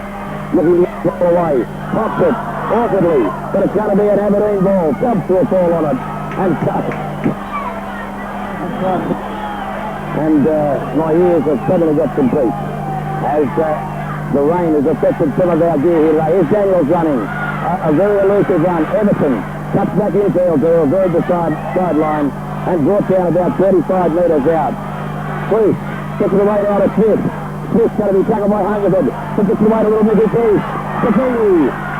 looking to get away. Pops it awkwardly. But it's going to be an Aberdeen ball. Phelps will fall on it. And my ears have suddenly got some peace. As The rain has affected some of our gear here today. Here's Daniels running. A very elusive run. Everton cuts back infield to avoid the sideline and brought down about 35 metres out. Bruce gets the weight out of Smith. Smith's going to be tackled by Hungerford. But gets the weight a little bit Bruce.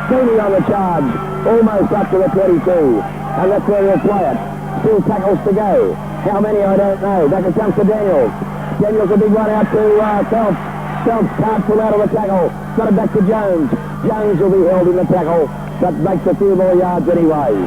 Sweeney on the charge. Almost up to the 22. And that's where he'll play it. Still tackles to go. How many, I don't know. Back it comes to Daniels. Daniels a big one out to Phelps. Phelps can't pull out of the tackle. Got it back to Jones. Jones will be held in the tackle, but makes a few more yards anyway.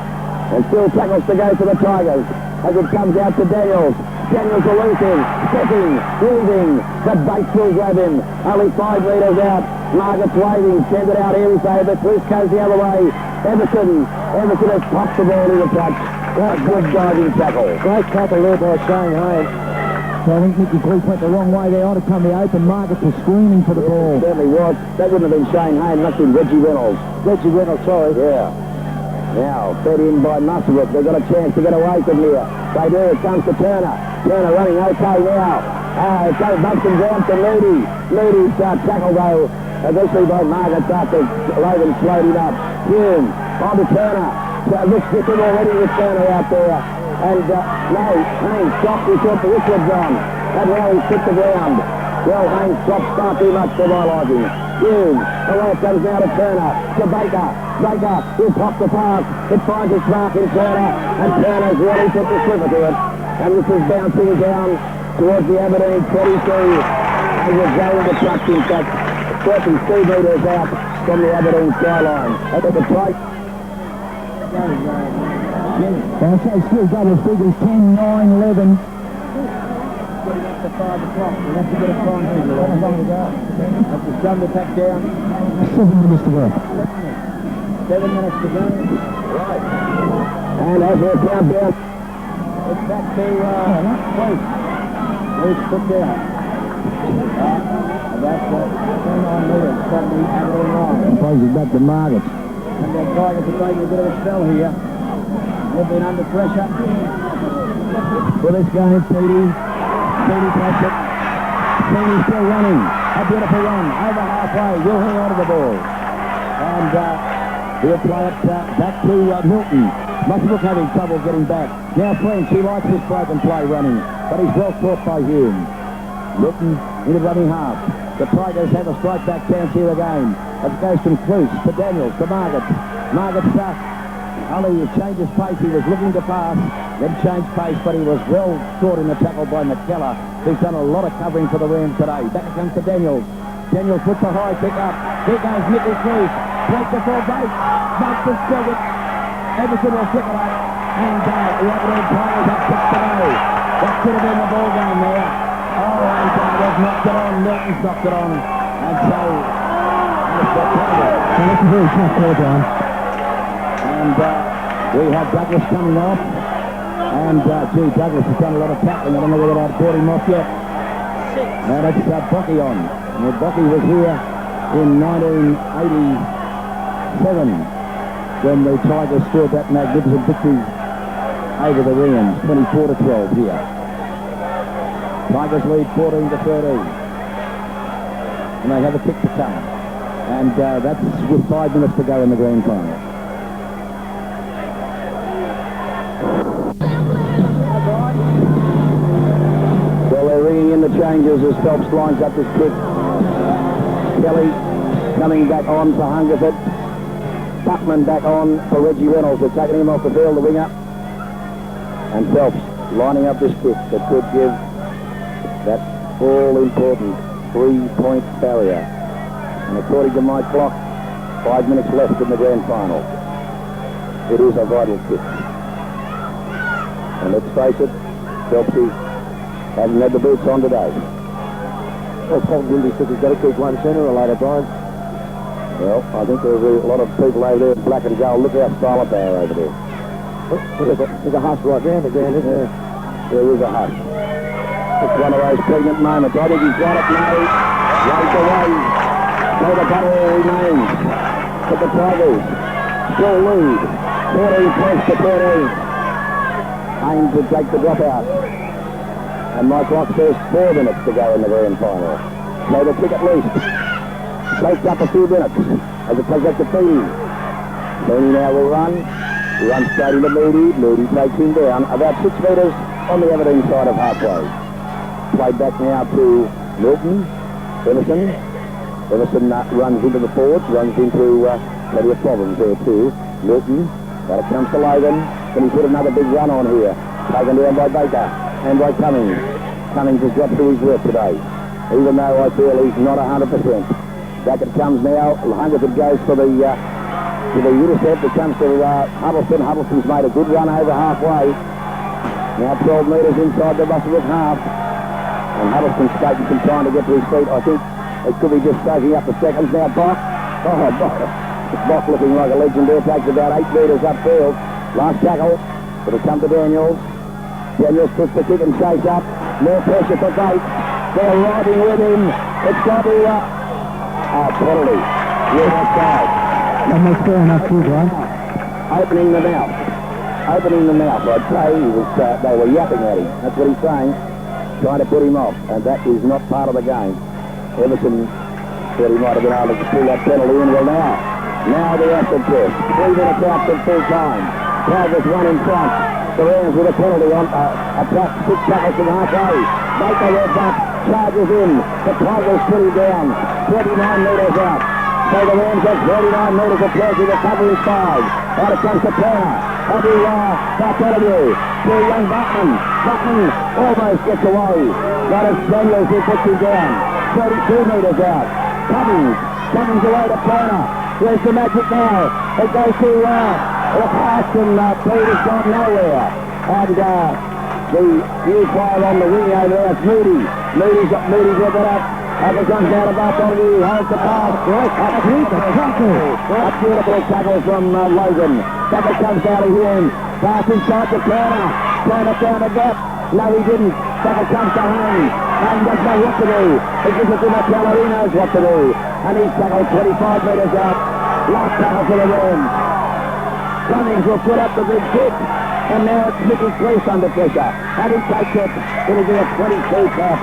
And still tackles to go for the Tigers as it comes out to Daniels. Daniels elusive, stepping, weaving, but Bates will grab him. Only 5 metres out. Margaret's waving, send it out here, we say, but Bruce goes the other way. Everton has popped the ball in the touch. A good diving tackle. Great tackle there by Shane Hayes. So I think Nicky Bruce went the wrong way there. Ought to come the open. Margaret was screaming for the ball. It certainly was. That wouldn't have been Shane Hayes, must have been Reggie Reynolds. Reggie Reynolds, sorry. Yeah. Now, fed in by Muswellbrook. They've got a chance to get away from here. They do. It comes to Turner. Turner running okay now. It goes bumps and down to Moody. Moody's tackle, though, eventually by Margaret after Logan slowed him up. Hume on to Turner. Looks different already with Turner out there. And no, Haynes stopped. He thought the whistle had gone. And now he's hit the ground. Well, Haynes dropped far too much for my liking. Hume, away it comes now to Turner. To Baker. Baker will pop the pass. It finds its mark in Turner. And Turner's really put the slipper to it. And this is bouncing down towards the Aberdeen 22. And we're going to touch, in fact, 32 metres out from the Aberdeen skyline. At the plate. I'll say still double figures, 10, 9, 11. After 5 o'clock, we'll have to get a time figure. How long to go? That's the sun to pack down. 7 minutes to go. 7 minutes to go. Right. And as we count down, It's back to Bruce. Bruce put down. About 29 metres from the Aberdeen line. Plays it back to Margaret. And the Tigers are taking a bit of a spell here. They've been under pressure. For this game, Petey takes it. Petey still running. A beautiful run. Over halfway. Will hang on to the ball. And he'll play it back to Milton. Muswellbrook having trouble getting back. Now French, he likes this broken play running, but he's well caught by Hume. Milton into running half. The Tigers have a strike back chance here again. As it goes from Cruz to Daniels to Margaret. Margaret's only changes pace. He was looking to pass, then changed pace, but he was well caught in the tackle by McKellar, who's done a lot of covering for the Rams today. Back it comes to Daniels. Daniels puts a high pick up. Here goes Nicky Cruz. Breaks the ball, Bates. Bates will still it. Everton will pick it up. And the Aberdeen Tigers have 6 to go. That could have been the ball game there. Oh, and they've knocked it on. Milton's knocked it on. And so that's a very tough call, John. And we have Douglas coming off. And, Douglas has done a lot of tackling. I don't know whether I've brought him off yet. Now that's Bocky on. Now, Bocky was here in 1987 when the Tigers scored that magnificent victory over the Rams, 24-12 here. Tigers lead 14-13. And they have a kick to come. And that's with 5 minutes to go in the grand final. Well, they're ringing in the changes as Phelps lines up his kick. Kelly coming back on for Hungerford. Buckman back on for Reggie Reynolds. They're taking him off the field, the winger. And Phelps lining up this kick that could give that all-important 3-point barrier. And according to my clock, 5 minutes left in the grand final. It is a vital kick. And let's face it, Phelpsy hasn't had the boots on today. Well, probability says he's got to keep one sooner or later, Brian. Well, I think there's a lot of people over there in black and gold. Look how silent they are over there. There's a hush right round the ground, isn't there? There is a hush. It's one of those pregnant moments. I think he's got it now. Right away. So the battle remains. But the Tigers still lead. 14 points to 13. Aim to take the dropout. And my clock says 4 minutes to go in the grand final. So the kick at least. Takes up a few minutes as it comes up to Feeney. Feeney now will run. He runs straight into Moody. Moody takes him down about 6 metres on the Aberdeen side of halfway. Played back now to Milton. Everson. Everson runs into the forwards, runs into plenty of problems there too. Milton. But it comes to Logan. Can he put another big run on here? Taken down by Baker and by Cummings. Cummings has got through his work today, even though I feel he's not 100%. Back it comes now. Hungerford goes for the intercept. It comes to Huddleston. Huddleston's made a good run over halfway. Now 12 metres inside the Muswellbrook half. And Huddleston's taking some time to get to his feet. I think it could be just soaking up the seconds now. Bok. Oh, Bok looking like a legend there. Takes about 8 metres upfield. Last tackle. It'll come to Daniels. Daniels puts the kick and chase up. More pressure for Bates. They're riding with him. It's got to be penalty. Yeah, offside. And that's fair enough too, Grant. Opening the mouth. Opening the mouth. I'd say he was, they were yapping at him. That's what he's saying. Trying to put him off. And that is not part of the game. Everson thought he might have been able to pull that penalty in. Well, now the acid test. 3 minutes out from full time. Tigers 1 in front. The Rams with a penalty on a plus 6 tackles from halfway. Baker gets up. Charges in. The Tigers put him down. 29 metres out. So the Rams have 39 metres of play. The cover is 5. Out it comes to Turner. Bartholomew. To young Buckman. Buckman almost gets away. But it's Daniels who puts him down. 32 metres out. Cummings away to Turner. Where's the magic now? It goes to the pass and Peter's gone nowhere. And the new player on the wing over there, it's Moody. Moody's with it up. Up it comes down to Bartholomew. Holds the pass. A beautiful tackle from Logan. Back it comes down to him. Pass inside to Turner. Turner down the gap. No, he didn't. Back it comes to Hayne. Hayne doesn't know what to do. He gives it to Martello. He knows what to do. And he's tackled 25 metres out. Last tackle for the Rams. Cummings will put up the big kick. And now it's Mickey Cleese under pressure. And he takes it. It'll be a 22 pass.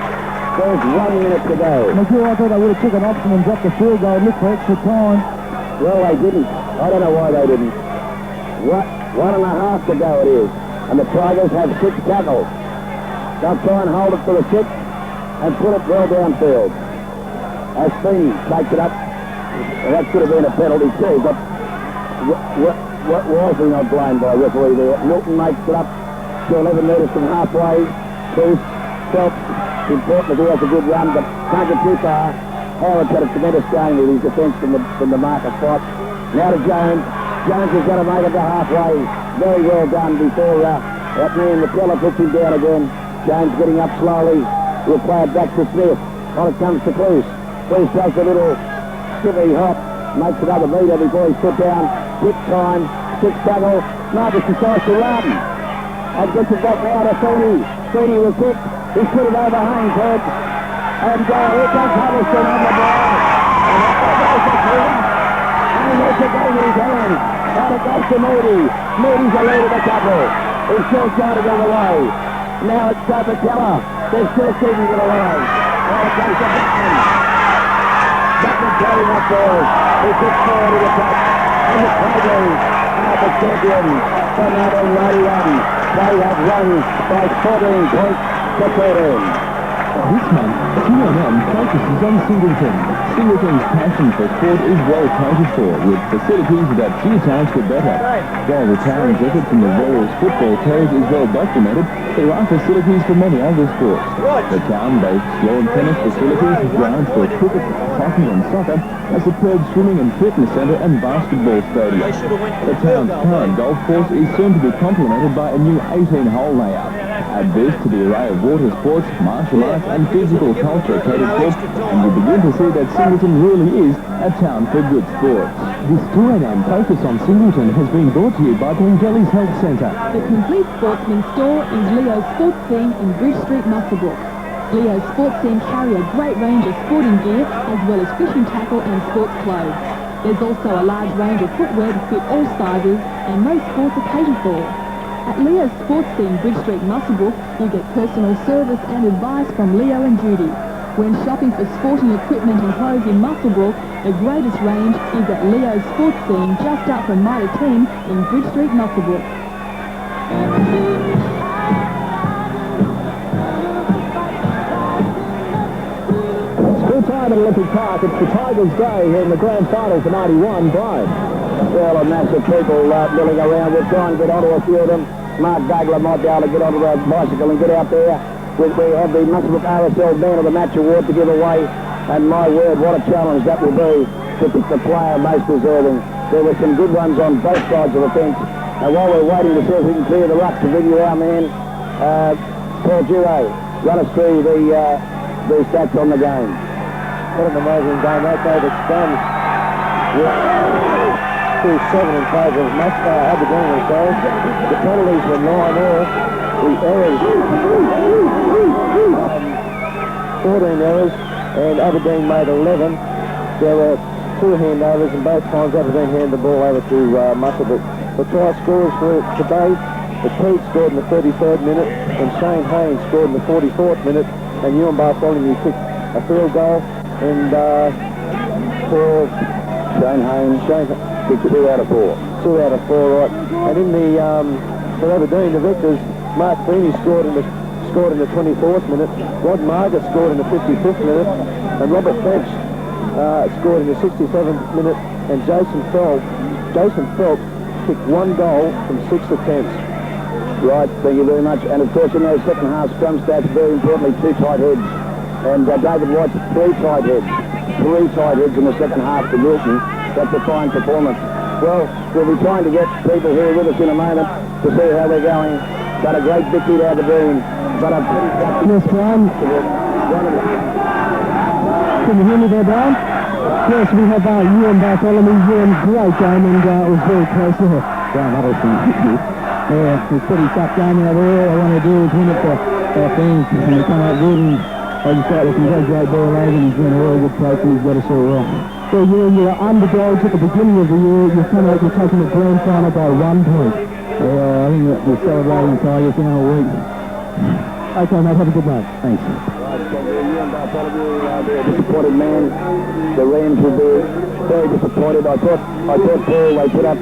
There's 1 minute to go. McGill, I thought they would have took an option and dropped the field goal and looked for extra time. Well, they didn't. I don't know why they didn't. 1.5 to go it is. And the Tigers have 6 tackles. They'll try and hold it for the 6 and put it well downfield. As Feeney takes it up. Well, that could have been a penalty too, but what was he not blamed by referee there? Milton makes it up to 11 metres from halfway. Bruce Phelps, important he has a good run, but can't get too far. Howard's had a tremendous game with his defence from the marker spot. Now to Jones. Jones has got to make it to halfway. Very well done before that man McKellar puts him down again. Jones getting up slowly. We'll play it back to Smith. On it comes to Cleese. Cleese takes a little skippy hop. Makes another metre before he's put down. Quick time. 6 tackle. Marcus decides to run. And gets it back now to Feeney. Feeney will kick. He's put it over Haynes' head. And here comes Huddleston on the ball. And he lets it go with his hand. And it goes to Moody. Moody's a lead of the couple. He's still trying to get away. Now it's Patella. They're still keeping it away. And it goes to Buckman. Buckman carrying up there. He kicks forward to the top. And the Tigers are the champions for 1991. They have won by 14 points to 13. This month, 2M focuses on Singleton. Singleton's passion for sport is well catered for, with facilities that few towns could better. While the town's effort from the Royals football teams is well documented, there are facilities for many other sports. The town boasts lawn tennis facilities, grounds for cricket, hockey and soccer, a superb swimming and fitness centre and basketball stadium. The town's current golf course is soon to be complemented by a new 18-hole layout. Add this to the array of water sports, martial arts and physical culture catered for, and you begin to see that Singleton really is a town for good sports. This 2AM focus on Singleton has been brought to you by Pengelly's Health Centre. The complete sportsman store is Leo's Sports Scene in Bridge Street, Muswellbrook. Leo's Sports Scene carry a great range of sporting gear as well as fishing tackle and sports clothes. There's also a large range of footwear to fit all sizes and most sports are catered for. At Leo's Sports Scene, Bridge Street, Muswellbrook, you get personal service and advice from Leo and Judy. When shopping for sporting equipment and clothes in Muswellbrook, the greatest range is at Leo's Sports Scene, just up from Mitre 10 in Bridge Street, Muswellbrook. Full time at Olympic Park. It's the Tigers' day here in the grand final for 91. Brian. Well, a mass of people milling around. We'll try and get onto a few of them. Mark Dagler might be able to get onto the bicycle and get out there. We have the Muswellbrook RSL Man of the Match award to give away. And my word, what a challenge that will be to pick the player most deserving. There were some good ones on both sides of the fence. And while we're waiting to see if we can clear the ruck to video our man, Paul Giro, run us through the stats on the game. What an amazing game that day. It's done. 2-7 in favour of Aberdeen themselves. The penalties were 9-all. The errors, 14 errors, and Aberdeen made 11. There were 2 handovers, and both times Aberdeen handed the ball over to Muswellbrook. The try scorers for today, the Pete scored in the 33rd minute, and Shane Haynes scored in the 44th minute, and Ewan Bartholomew kicked a field goal, and for Shane Haynes kicked 2 out of 4. 2 out of 4, right. And in the for Aberdeen, the victors, Mark Feeney scored in the 24th minute, Rod Margaret scored in the 55th minute, and Robert Fetch scored in the 67th minute, and Jason Phelps kicked 1 goal from 6 attempts. Right, thank you very much. And of course, in those second half scrum stats, very importantly, 2 tight heads. And David White's 3 tight heads. 3 tight heads in the second half for Wilson. That's a fine performance. Well, we'll be trying to get people here with us in a moment to see how they're going. But a great victory to Aberdeen. But a pretty tough... Yes, Brian. Can you hear me there, Brian? Yes, we have Ewan Bartholomew. Ewan, great game, and it was very close there. Brian Huddleston. Yeah, it was a pretty tough game out there. All I want to do is win it for our fans, and they come out good, and I just thought we congratulate Bill Logan. He's been a really good coach, and he's got us all right. So you're underdogs at the beginning of the year. You're taking the grand final by 1 point. I think that we're celebrating Tigers in a week. Okay, mate, have a good night. Thanks. They're a disappointed man. The Rams will be very disappointed. I thought Paul, they put up a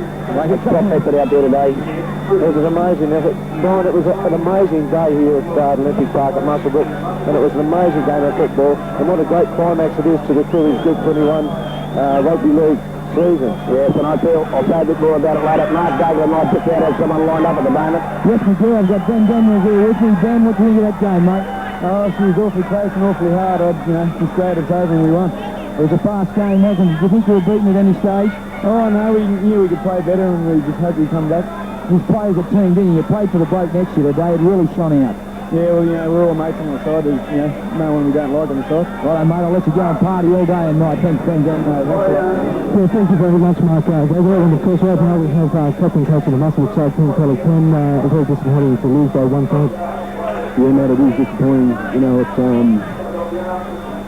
top effort out there today. It was an amazing effort. Brian, it was an amazing day here at Olympic Park at Muswellbrook, and it was an amazing game of football, and what a great climax it is to the Coolies Good 21 Rugby League season. Yes, and I'll say a bit more about it later. Mark Dagler might just out have someone lined up at the moment. Yes, we do. I've got Ben Daniels here with me. Ben, what do you think of that game, mate? Oh, she was awfully close and awfully hard. I'm just glad it's over and we won. It was a fast game, wasn't it? Did you think we were beaten at any stage? Oh, no, we knew we could play better and we just hoped we'd come back. These players are teamed in. You played for the bloke next to you today. It really shone out. Yeah, well, we're all mates on the side. There's, no one we don't like on the side. Right, mate, I'll let you go and party all day and night. Thanks, Ben. Yeah, thank you very much, Mark. And of course, right now we have captain coach of the Muswellbrook side, Chic Taylor. Very disappointing to lose by 1 point. Yeah, mate, it is disappointing. It's,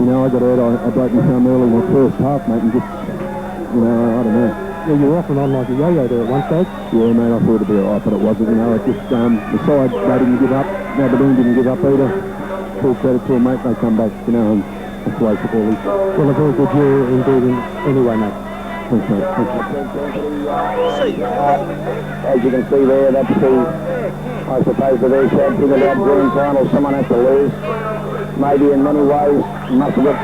I got hurt. I broke my thumb early in the first half, mate, and just, I don't know. Yeah, you were off and on like a yo-yo there at one stage. Yeah, mate, I thought it'd be alright, but it wasn't. It just, the side, they didn't give up. Aberdeen didn't give up either. Full credit to them, mate. They come back, and that's the way football is. Well, a very good year indeed anyway, mate. Thanks, mate. As you can see there, that's I suppose, the very sad thing about grand finals. Someone has to lose. Maybe in many ways, Muswellbrook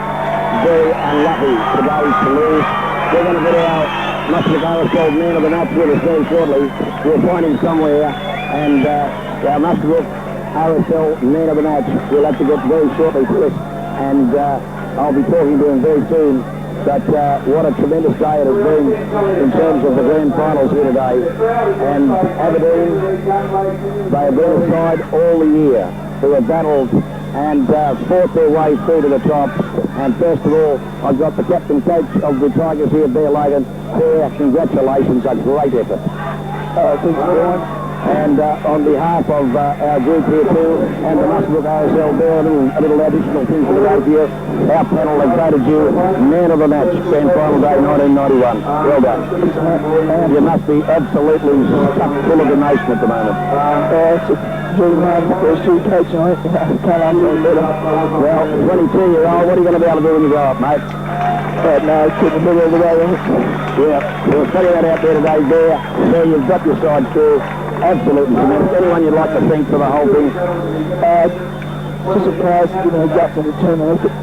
very unlucky today to lose. We're going to get our Muswellbrook RSL Man of the Match with us very shortly. We'll find him somewhere, and our Muswellbrook RSL Man of the Match will have to get very shortly to us, and I'll be talking to him very soon. But what a tremendous day it has been in terms of the grand finals here today. And Aberdeen, they have been a side all the year who have battled and fought their way through to the top. And first of all, I've got the captain coach of the Tigers here, Bear Logan. Bear, congratulations, a great effort. Thanks, Brian. And on behalf of our group here too, and the Muswellbrook RSL, Bear, a little additional thing for the day for you. Our panel has voted you Man of the Match, grand final day 1991. Well done. You must be absolutely stuck full of emotion at the moment. dream hard for first year coach, I can't ask for better. Well, 22-year-old, what are you going to be able to do when you grow up, mate? No, keep the middle of the way on it. Yeah, we'll figure that out there today, there. So you've got your side through. Absolutely tremendous. Anyone you'd like to thank for the whole thing? Just surprised, guts and determined effort.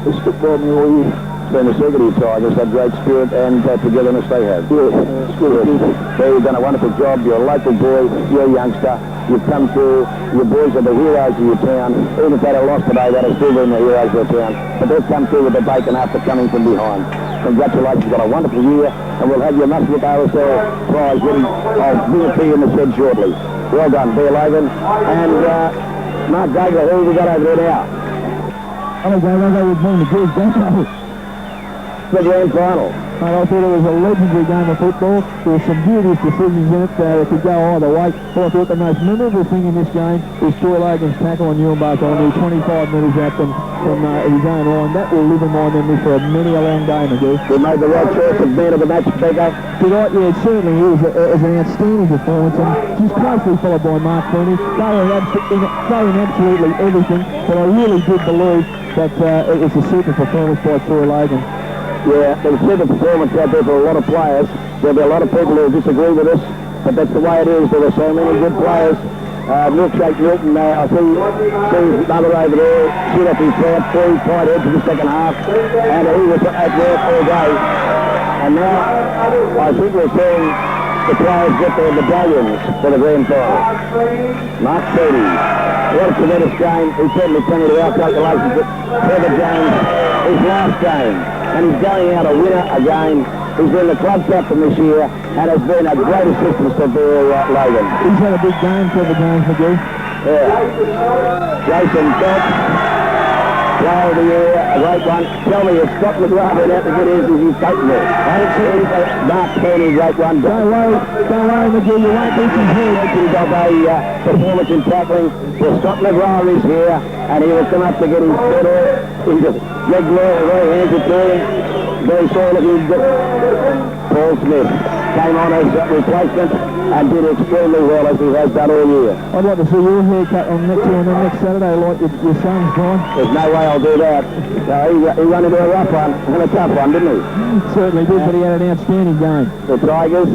It's football me all year. It's been a secret of Tigers, that great spirit and togetherness they have. Yeah, it's good. You've done a wonderful job. You're a local boy. You're a youngster. You've come through. Your boys are the heroes of your town. Even if they'd have lost today, they'd have still been the heroes of their town. But they've come through with the bacon after coming from behind. Congratulations. You've got a wonderful year, and we'll have your Muswellbrook OSL prize ready. I'll bring it to you in the shed shortly. Well done, Bear Logan. And Mark Gagler, who have we got over there now? I'm going to go with me and the George Danko. The grand final. And I thought it was a legendary game of football. There were some beauteous decisions in it. It could go either way. But I thought the most memorable thing in this game was Troy Logan's tackle on Muswellbrook only 25 metres out from his own line. That will live in my memory for many a long game ago. We made the right choice of man of the match, Beggar. Yeah, it certainly is. It was an outstanding performance, and just closely followed by Mark Cooney. They were throwing absolutely everything, but I really did believe that it was a super performance by Troy Logan. Yeah, there was a super performance out there for a lot of players. There'll be a lot of people who disagree with us, but that's the way it is. There were so many good players. Milkshake Milton, I see his mother over there, shoot up his pant, three tight heads in the second half, and he was at work all day. And now, I think we're seeing the players get their medallions for the grand final. Mark Cooney, what a tremendous game. He certainly came into our calculations that Trevor James, his last game, and he's going out a winner again. He's been the club captain this year and has been a great assistance to Bear Logan. He's had a big game, Trevor James, McGee. Yeah. Jason Phelps, player of the year, a great one. Tell me, if Scott McGrath been out to get his, is he taking it? I didn't see anything. Mark Cooney, great one. Don't worry, McGee, you won't beat his head. He's got a performance in tackling. Well, Scott McGrath is here, and he will come up to get his pedal into regular, very hands it to him. Very sorry looking. Paul Smith came on as a replacement and did extremely well as he has done all year. I'd like to see your haircut on next Saturday like your son's gone. There's no way I'll do that. He run into a rough one and a tough one, didn't he? Certainly did, but he had an outstanding game. The Tigers,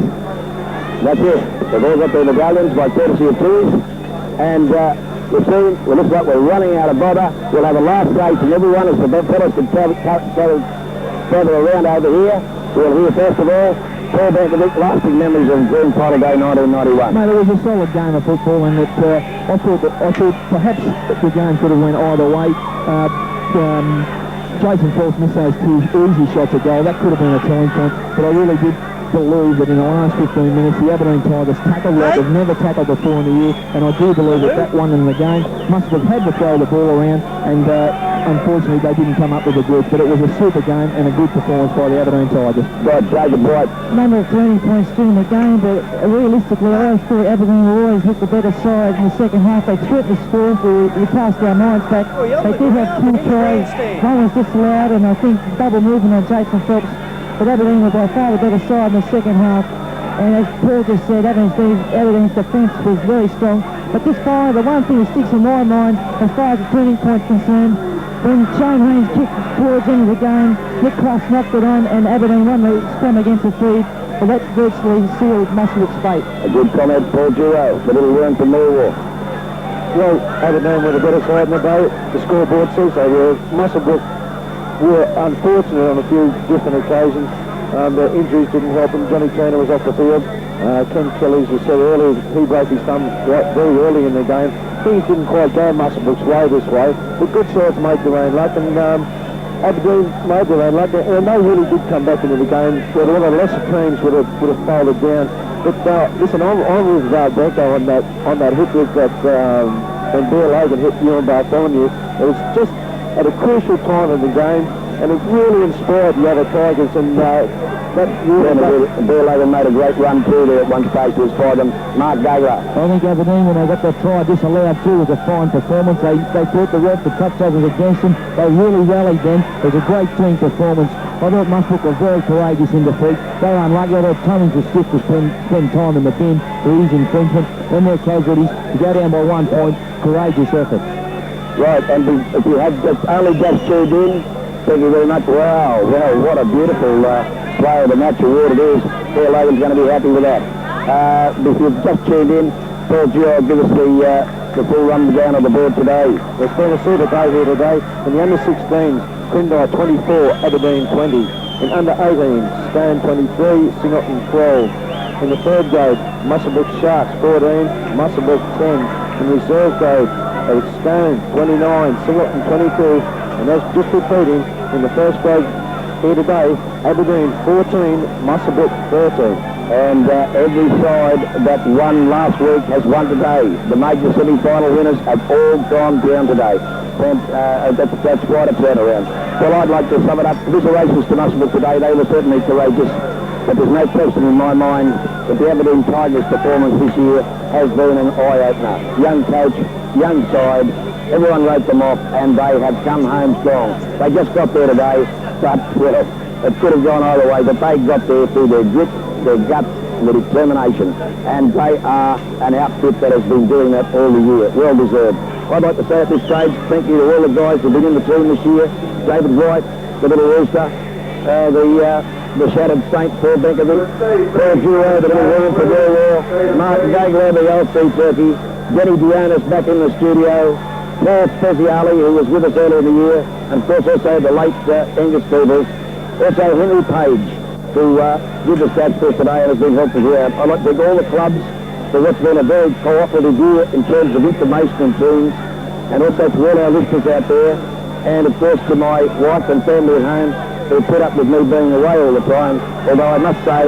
that's it. They've all got their medallions by courtesy of Tours. And we've seen, well, looks like we're running out of bother. We'll have a last race and everyone as the fellas can travel further around over here. We'll hear first of all Paul Bankovic, lasting memories of Grand Final Day 1991. Mate, it was a solid game of football, and I thought perhaps the game could have went either way. Jason Phelps missed those two easy shots at goal. That could have been a turning point, but I really did believe that in the last 15 minutes the Aberdeen Tigers tackled like they've never tackled before in the year, and I do believe that won them the game. Must have had to throw the ball around, and unfortunately they didn't come up with the goods, but it was a super game and a good performance by the Aberdeen Tigers. Right, Jacob White. Number of turning points during the game, but realistically I always thought Aberdeen will always hit the better side in the second half. They threatened to score. We cast our minds back. They did have two tries. One was disallowed, and I think double movement on Jason Phelps. But Aberdeen were by far the better side in the second half. And as Paul just said, Aberdeen's defence was very strong. But this far, the one thing that sticks in my mind as far as the turning point's concerned, when Shane Haynes kicked towards the end of the game, Nick Cross knocked it on, and Aberdeen won the scrum against the feed. Well, that virtually sealed Muswellbrook's fate. A good comment, Paul Giro. The little worm from Millwall. Well, Aberdeen were the better side in the day. The scoreboard says they were. Muswellbrook were unfortunate on a few different occasions. The injuries didn't help them. Johnny Taylor was off the field. Ken Kelly, as we said earlier, he broke his thumb very early in the game. Things didn't quite go Muswellbrook's way this way, but good sides make their own luck, and Aberdeen made their own luck, and they really did come back into the game. Where a lot of lesser teams would have folded down. But listen, I'm with Becco on that hit with that when Bear Logan hit Muswellbrook on you. It was just at a crucial time in the game, and it really inspired the other Tigers, and Bearlogan made a great run through there at one stage to inspire them. Mark Gagler. I think Aberdeen, when they got that try disallowed too, was a fine performance. They thought the ref, the touch-over was against them. They really rallied then. It was a great team performance. I thought Muswellbrook were very courageous in defeat. They were unlucky. I thought Cummings was stiff to spend time in the bin for his infringement. Then their casualties to go down by 1 point. Courageous effort. Right, and if you have only just tuned in, thank you very much. Wow, what a beautiful player of the match award it is. Bearlogan's going to be happy with that. If you've just tuned in, Paul Gio will give us the full rundown of the board today. There's been a super day here today. In the under-16s, Quindai 24, Aberdeen 20. In under-18s, Stan 23, Singleton 12. In the third grade, Muswellbrook Sharks 14, Muswellbrook 10. In reserve grade, it's Stan 29, Singleton 22. And that's just repeating, in the first grade here today, Aberdeen 14, Muswellbrook 13. And every side that won last week has won today. The major semi-final winners have all gone down today. That's quite a turnaround. Well, I'd like to sum it up. Commiserations to Muswellbrook today. They were certainly courageous. But there's no question in my mind that the Aberdeen Tigers' performance this year has been an eye-opener. Young coach, young side, everyone wrote them off, and they have come home strong. They just got there today, but well, it could have gone either way, but they got there through their grit, their guts, their determination, and they are an outfit that has been doing that all the year. Well deserved. I'd like to say at this stage, thank you to all the guys who've been in the team this year. David White, the little rooster, the shattered Saint, Paul Benkovic, Paul Giro, the little room for War, Mark Gagler, the LC Turkey, Denny Dionis back in the studio, Paul Speziali, who was with us earlier in the year, and of course also the late Angus Peebles, also Henry Page, who did the stats for us today and has been helpful here. I'd like to thank all the clubs for what's been a very cooperative year in terms of information and tunes, and also to all our listeners out there, and of course to my wife and family at home who put up with me being away all the time, although I must say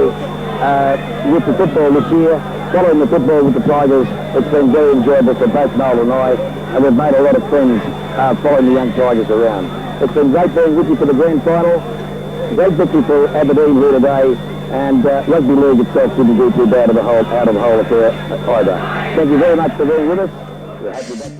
with the football this year, following the football with the Tigers, it's been very enjoyable for both Noel and I, and we've made a lot of friends following the young Tigers around. It's been great being with you for the grand final. Great victory for Aberdeen here today, and rugby league itself didn't do too bad out of the whole affair either. Thank you very much for being with us. We'll have you back.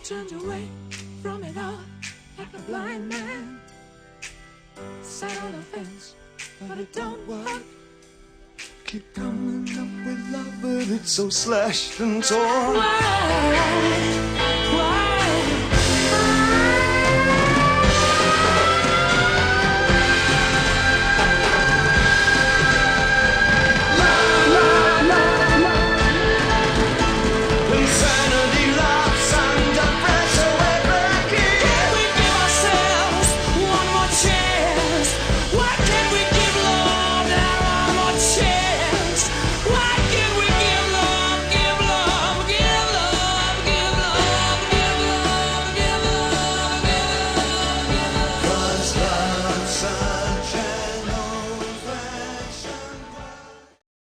Turned away from it all like a blind man. Sat on the fence, but it don't work. Keep coming up with love, but it's so slashed and torn. Why?